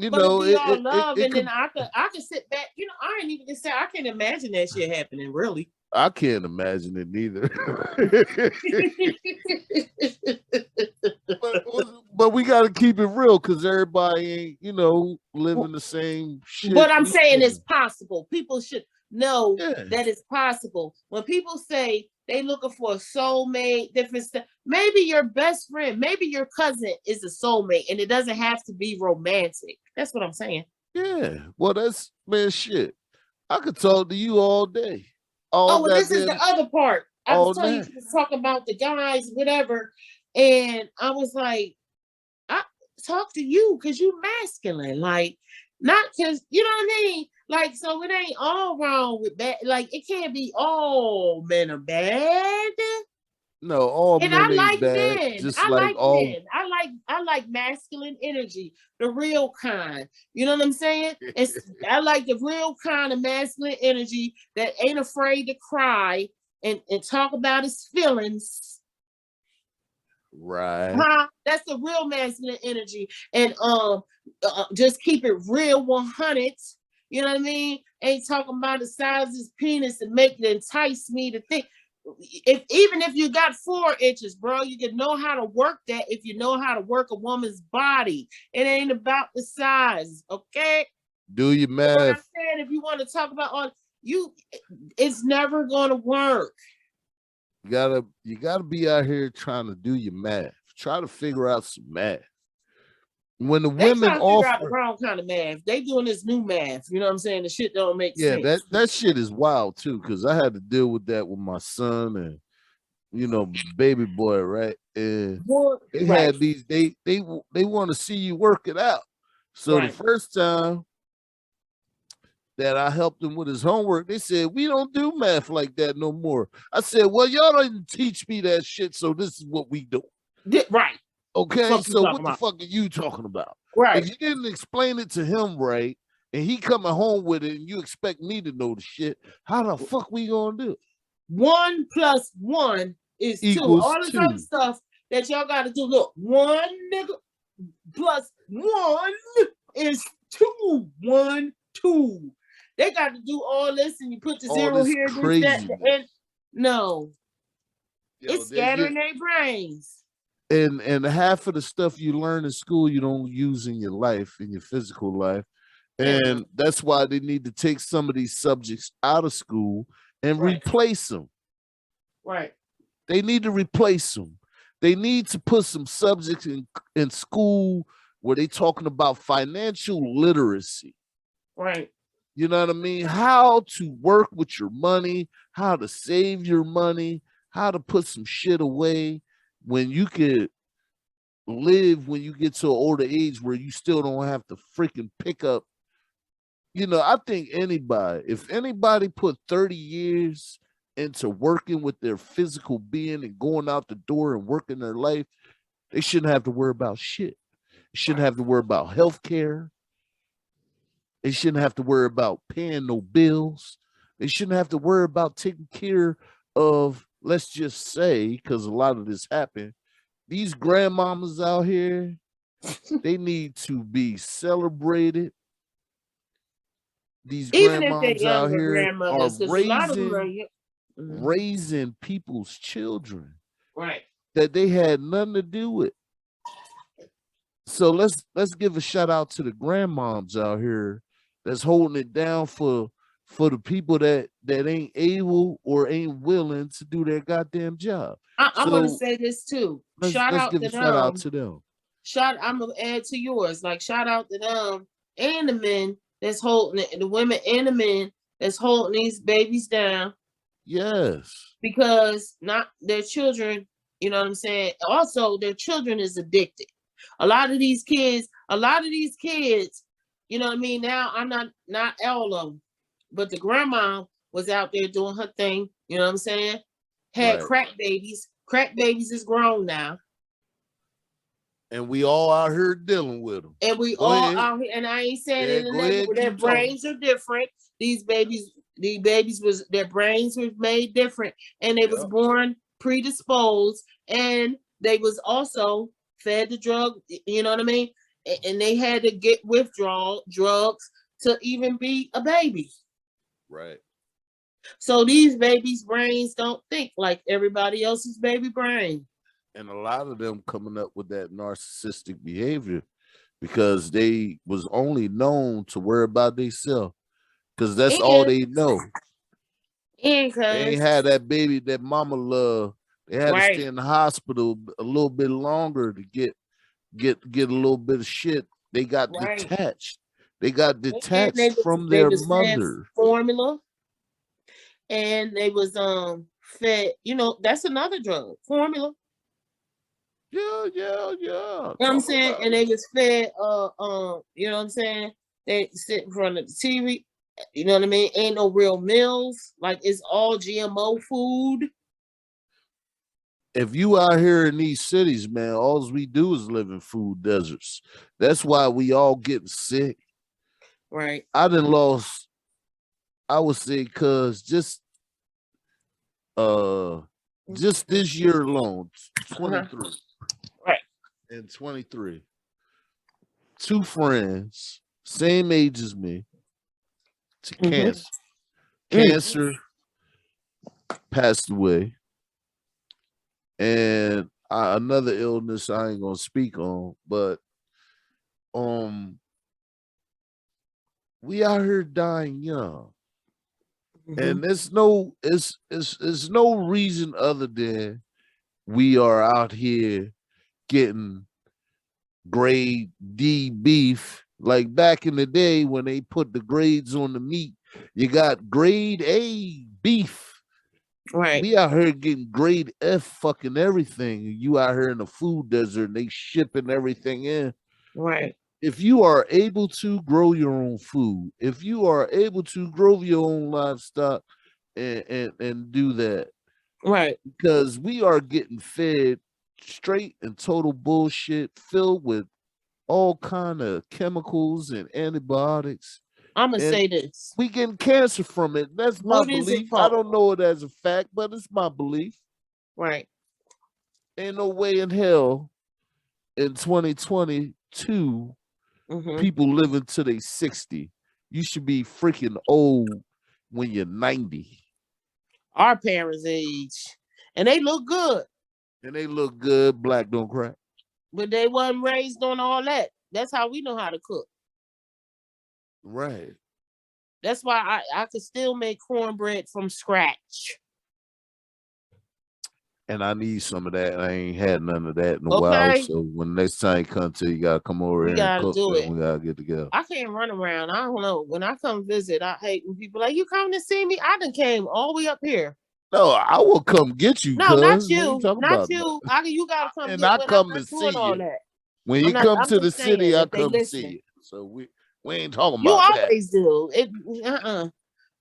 but it be all love, it and then could, I could sit back. I ain't even gonna say I can't imagine that shit happening. Really. I can't imagine it neither. but, but we got to keep it real because everybody ain't, living the same shit But I'm we saying it's living. possible. People should know Yeah. that it's possible. When people say they looking for a soulmate, different stuff, maybe your best friend, maybe your cousin is a soulmate, and it doesn't have to be romantic. That's what I'm saying. Yeah. Well, that's, man, shit. I could talk to you all day. All Oh, well, this is the goddamn, other part. I was all telling night. you to talk about the guys, whatever, and I was like, I talk to you because you masculine, like not because you know what I mean. Like, so it ain't all wrong with bad. Like, it can't be all men are bad. No, all And men I ain't like bad. men. Just I like like all. men. I like masculine energy, the real kind. You know what I'm saying? I like the real kind of masculine energy that ain't afraid to cry and talk about his feelings. Right. Huh? That's the real masculine energy. And just keep it real 100. You know what I mean? Ain't talking about the size of his penis and make it entice me to think. Even if you got 4 inches, bro, you can know how to work that if you know how to work a woman's body. It ain't about the size, okay? Do your What I'm math. saying, if you want to talk about all you, it's never gonna work. You gotta be out here trying to do your math. Try to figure out some math. when the They women trying to figure out the offer, wrong kind of math. They doing this new math. You know what I'm saying? The shit don't make yeah, sense. that shit is wild too, because I had to deal with that with my son and baby boy, right? And they Right, had these, they want to see you work it out. So the right. first time that I helped him with his homework, they said, we don't do math like that no more. I said, well, y'all didn't teach me that shit, so this is what we do. Right. Okay, Fuck you so talking what the about? fuck are you talking about? Right. If you didn't explain it to him right, and he coming home with it, and you expect me to know the shit, how the fuck we gonna do it? 1 plus 1 is 2. Equals All this other 2. stuff that y'all got to do. Look, 1 nigga plus 1 is 2. 1, 2. They got to do all this, and you put the All zero this here, this, that, crazy. and no, Yo, it's scattering their brains. and half of the stuff you learn in school you don't use in your life, in your physical life. And that's why they need to take some of these subjects out of school and replace them. Right. They need to replace them. They need to put some subjects in school where they talking about financial literacy. Right. You know what I mean? How to work with your money, how to save your money, how to put some shit away when you could live when you get to an older age where you still don't have to freaking pick up. I think if anybody put 30 years into working with their physical being and going out the door and working their life, they shouldn't have to worry about shit. They shouldn't have to worry about health care. They shouldn't have to worry about paying no bills. They shouldn't have to worry about taking care of, let's just say, because a lot of this happened, these grandmamas out here, they need to be celebrated. These Even if they're grandmoms out younger here are grandmothers, because a lot of them are raising people's children right that they had nothing to do with. So let's give a shout out to the grandmoms out here that's holding it down for the people that ain't able or ain't willing to do their goddamn job. I want to So say this too. let's give a shout out to them. I'm gonna add to yours. Like shout out to them and the men that's holding it, the women and the men that's holding these babies down. Yes. Because not their children, you know what I'm saying? Also, their children is addicted. A lot of these kids, you know what I mean? Now I'm not all of them, but the grandma was out there doing her thing, you know what I'm saying? Had crack babies. Crack babies is grown now. And we all out here dealing with them. And we all out here, and I ain't saying it in a negative, their brains are different. These babies was their brains were made different, and they was born predisposed, and they was also fed the drug, you know what I mean? And they had to get withdrawal drugs to even be a baby. Right. So these babies' brains don't think like everybody else's baby brain. And a lot of them coming up with that narcissistic behavior because they was only known to worry about themselves because that's all they know. And they ain't had that baby, that mama love. They had to stay in the hospital a little bit longer to get a little bit of shit. They got detached. They got detached from their mother. Formula. And they was fed, that's another drug, formula. Yeah. You know what I'm saying? And they was fed you know what I'm saying? They sit in front of the TV, you know what I mean? Ain't no real meals, like it's all GMO food. If you out here in these cities, man, all we do is live in food deserts. That's why we all getting sick. Right. I done lost, I would say, cause just this year alone, 23. Right. And 23. 2 friends, same age as me, to cancer. Cancer passed away. And another illness I ain't gonna speak on, but we out here dying young. And there's no reason other than we are out here getting grade D beef. Like back in the day when they put the grades on the meat, you got grade A beef. Right. We out here getting grade F fucking everything. You out here in the food desert and they shipping everything in. Right. If you are able to grow your own food, if you are able to grow your own livestock and do that, Right. because we are getting fed straight and total bullshit filled with all kind of chemicals and antibiotics, I'm gonna and say this. we getting cancer from it. That's my What is it belief. I for? don't know it as a fact, but it's my belief. Right. Ain't no way in hell in 2022 Mm-hmm. people living to they 60. You should be freaking old when you're 90. Our parents' age, and they look good, And they look good, black don't crack. but they wasn't raised on all that. That's how we know how to cook. Right. That's why I could still make cornbread from scratch. And I need some of that. I ain't had none of that in a while. Okay, So when next time you come to, you gotta come over we here and gotta cook, do and it. we gotta get together. I can't run around. I don't know. When I come visit, I hate when people like, you come to see me. I done came all the way up here. No, I will come get you, No, not cuz. What you you. talking Not about? you. You gotta come And get I when I'm come to not see doing all you. that. When you come I'm to the just saying city, I if they come see listen. you. So we ain't talking You about that. always do.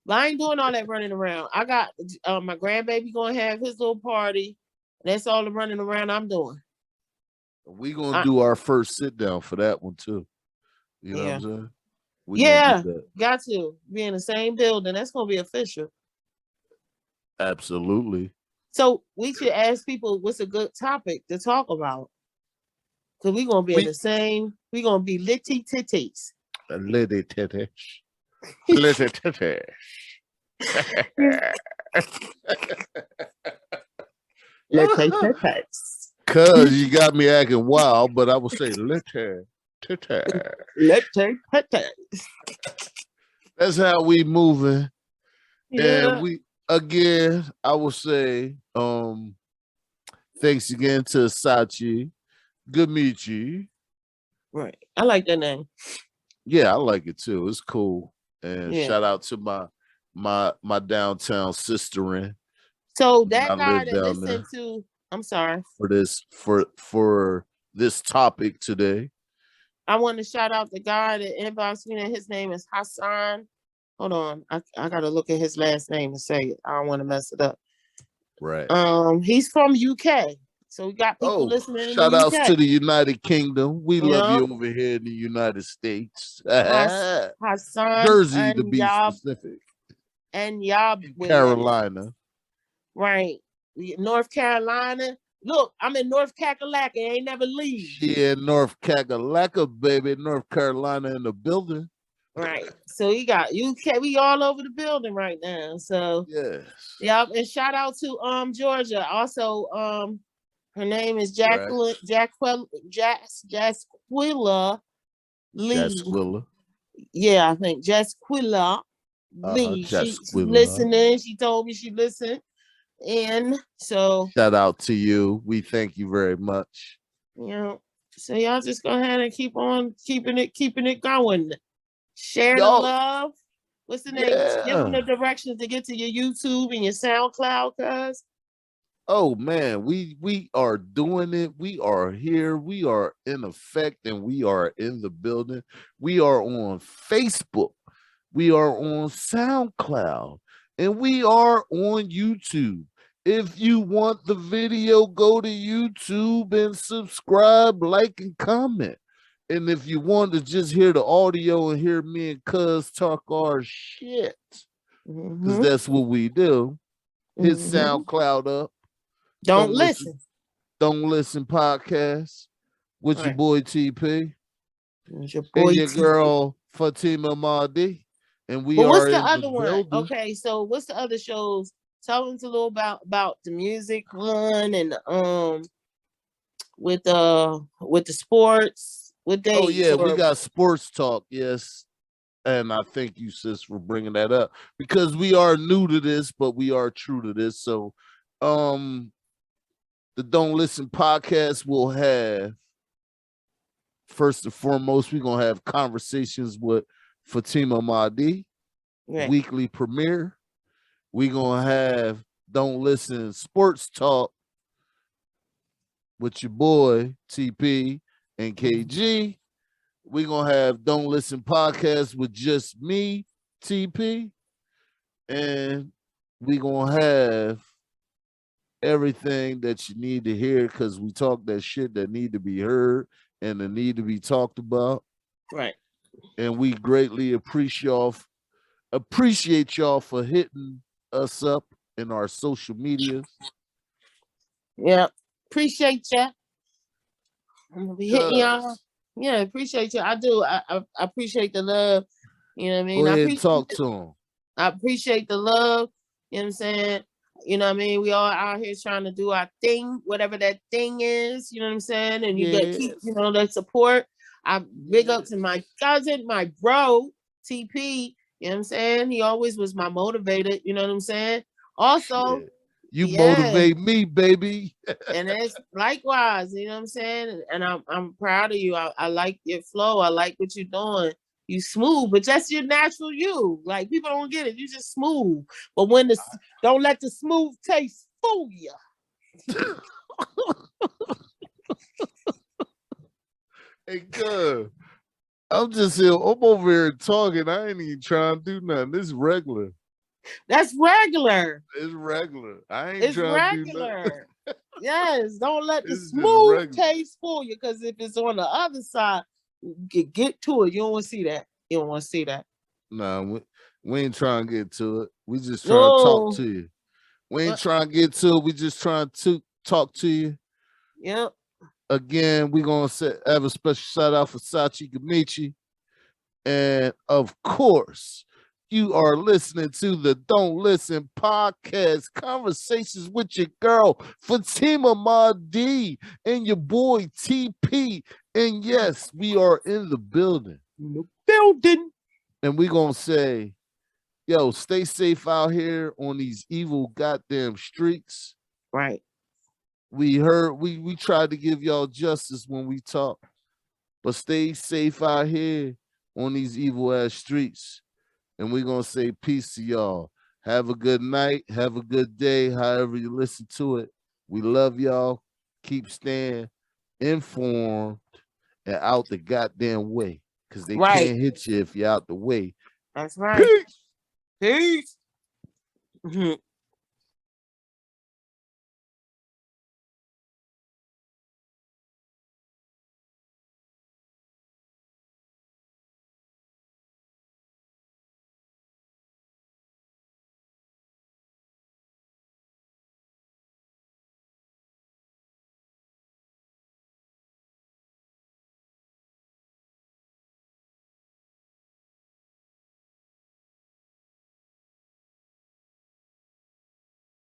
But I ain't doing all that running around. I got my grandbaby gonna have his little party. That's all the running around I'm doing. We gonna do our first sit down for that one too. You know what I'm saying? We gonna do that. Got to be in the same building. That's gonna be official. Absolutely. So we should ask people what's a good topic to talk about. Cause we're gonna be in the same, we're gonna be litty titties. Litty titties. Litty titties. Litty titties. Cause you got me acting wild, but I would say litty titties. Litty titties. That's how we moving. Yeah. And we again, I would say, thanks again to Sachi. Good meet you. Right. I like that name. Yeah, I like it too. It's cool. And Yeah. shout out to my downtown sisterin. So I that guy live that down listened there to, I'm sorry. for this topic today. I want to shout out the guy that inboxed me. His name is Hassan. Hold on. I gotta look at his last name and say it. I don't want to mess it up. Right. He's from UK. So we got people listening in shout the outs UK. to the United Kingdom. We love you over here in the United States. Hassan Jersey to be specific. And Yob Carolina. Right. North Carolina. Look, I'm in North Kakalaka. I ain't never leave. Yeah, North Kakalaka, baby. North Carolina in the building. Right. So we got UK. We all over the building right now. So yes. Yeah. And shout out to Georgia. Also, her name is Jacqueline Jasquilla Lee. Jasquilla. Yeah, I think Jasquilla Lee. She's listening. She told me she listened. And so shout out to you. We thank you very much. You know, so y'all just go ahead and keep on keeping it going. Share the love. What's the name? Yeah. Give them the directions to get to your YouTube and your SoundCloud, cuz. Oh man, we are doing it. We are here. We are in effect, and we are in the building. We are on Facebook. We are on SoundCloud, and we are on YouTube. If you want the video, go to YouTube and subscribe, like, and comment. And if you want to just hear the audio and hear me and Cuz talk our shit, because that's what we do, hit SoundCloud up. Don't listen. Don't listen podcast with your boy TP. Your boy and your girl Fatima Mahdi. And we are what's the in other the one? building. Okay, so what's the other shows? Tell us a little about the music one and with the sports. With oh yeah, we got sports talk, yes. And I thank you, sis, for bringing that up because we are new to this, but we are true to this. So, the Don't Listen podcast will have First and foremost, we're gonna have conversations with Fatima Mahdi, Right. weekly premiere. We're gonna have Don't Listen Sports Talk with your boy TP and KG. We're gonna have Don't Listen Podcast with just me, TP, and we're gonna have everything that you need to hear because we talk that shit that need to be heard and that need to be talked about. Right. And we greatly appreciate y'all for hitting us up in our social medias. Yeah. Appreciate you. I'm gonna be hitting y'all. Yeah, appreciate you. I do. I appreciate the love. You know what I mean? Go ahead and talk to them. I appreciate the love. You know what I'm saying? You know what I mean? We all out here trying to do our thing, whatever that thing is. You know what I'm saying? And you got keep, you know, that support. I big up to my cousin, my bro, TP. You know what I'm saying? He always was my motivator. You know what I'm saying? Also, you motivate me, baby. And it's likewise, you know what I'm saying? And I'm proud of you. I like your flow. I like what you're doing. You smooth, but that's your natural you. Like, people don't get it. You just smooth. But when don't let the smooth taste fool you. Hey, good. I'm over here talking. I ain't even trying to do nothing. This is regular. That's regular. It's regular. I ain't trying to do nothing. Yes, don't let the smooth taste fool you, because if it's on the other side, get to it. You don't want to see that. You don't want to see that. Nah, we ain't trying to get to it. We just trying to talk to you. We ain't trying to get to it. We just trying to talk to you. Yep. Again, we're going to have a special shout out for Sachi Gamichi. And of course, you are listening to the Don't Listen Podcast, conversations with your girl, Fatima Mahdi, and your boy, TP. And yes, we are in the building. And we're going to say, yo, stay safe out here on these evil goddamn streets. Right. We tried to give y'all justice when we talk, but stay safe out here on these evil ass streets. And we're going to say peace to y'all. Have a good night. Have a good day, however you listen to it. We love y'all. Keep staying informed and out the goddamn way, because they can't hit you if you're out the way. That's right. Peace. Peace.